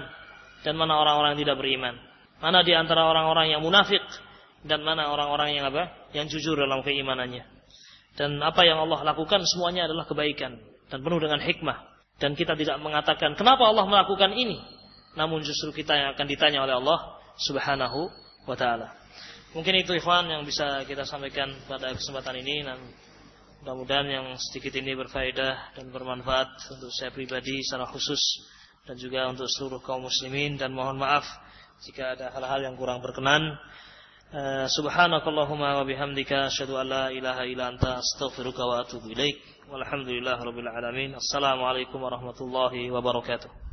dan mana orang-orang yang tidak beriman. Mana di antara orang-orang yang munafik dan mana orang-orang yang jujur dalam keimanannya. Dan apa yang Allah lakukan semuanya adalah kebaikan dan penuh dengan hikmah. Dan kita tidak mengatakan kenapa Allah melakukan ini, namun justru kita yang akan ditanya oleh Allah Subhanahu wa taala. Mungkin itu ikhwan yang bisa kita sampaikan pada kesempatan ini, dan mudah-mudahan yang sedikit ini berfaedah dan bermanfaat untuk saya pribadi secara khusus dan juga untuk seluruh kaum muslimin, dan mohon maaf jika ada hal-hal yang kurang berkenan. Subhanakallahumma wa bihamdika asyhadu an la ilaha illa anta astaghfiruka wa atubu ilaik. Walhamdulillahirabbil alamin. Assalamualaikum warahmatullahi wabarakatuh.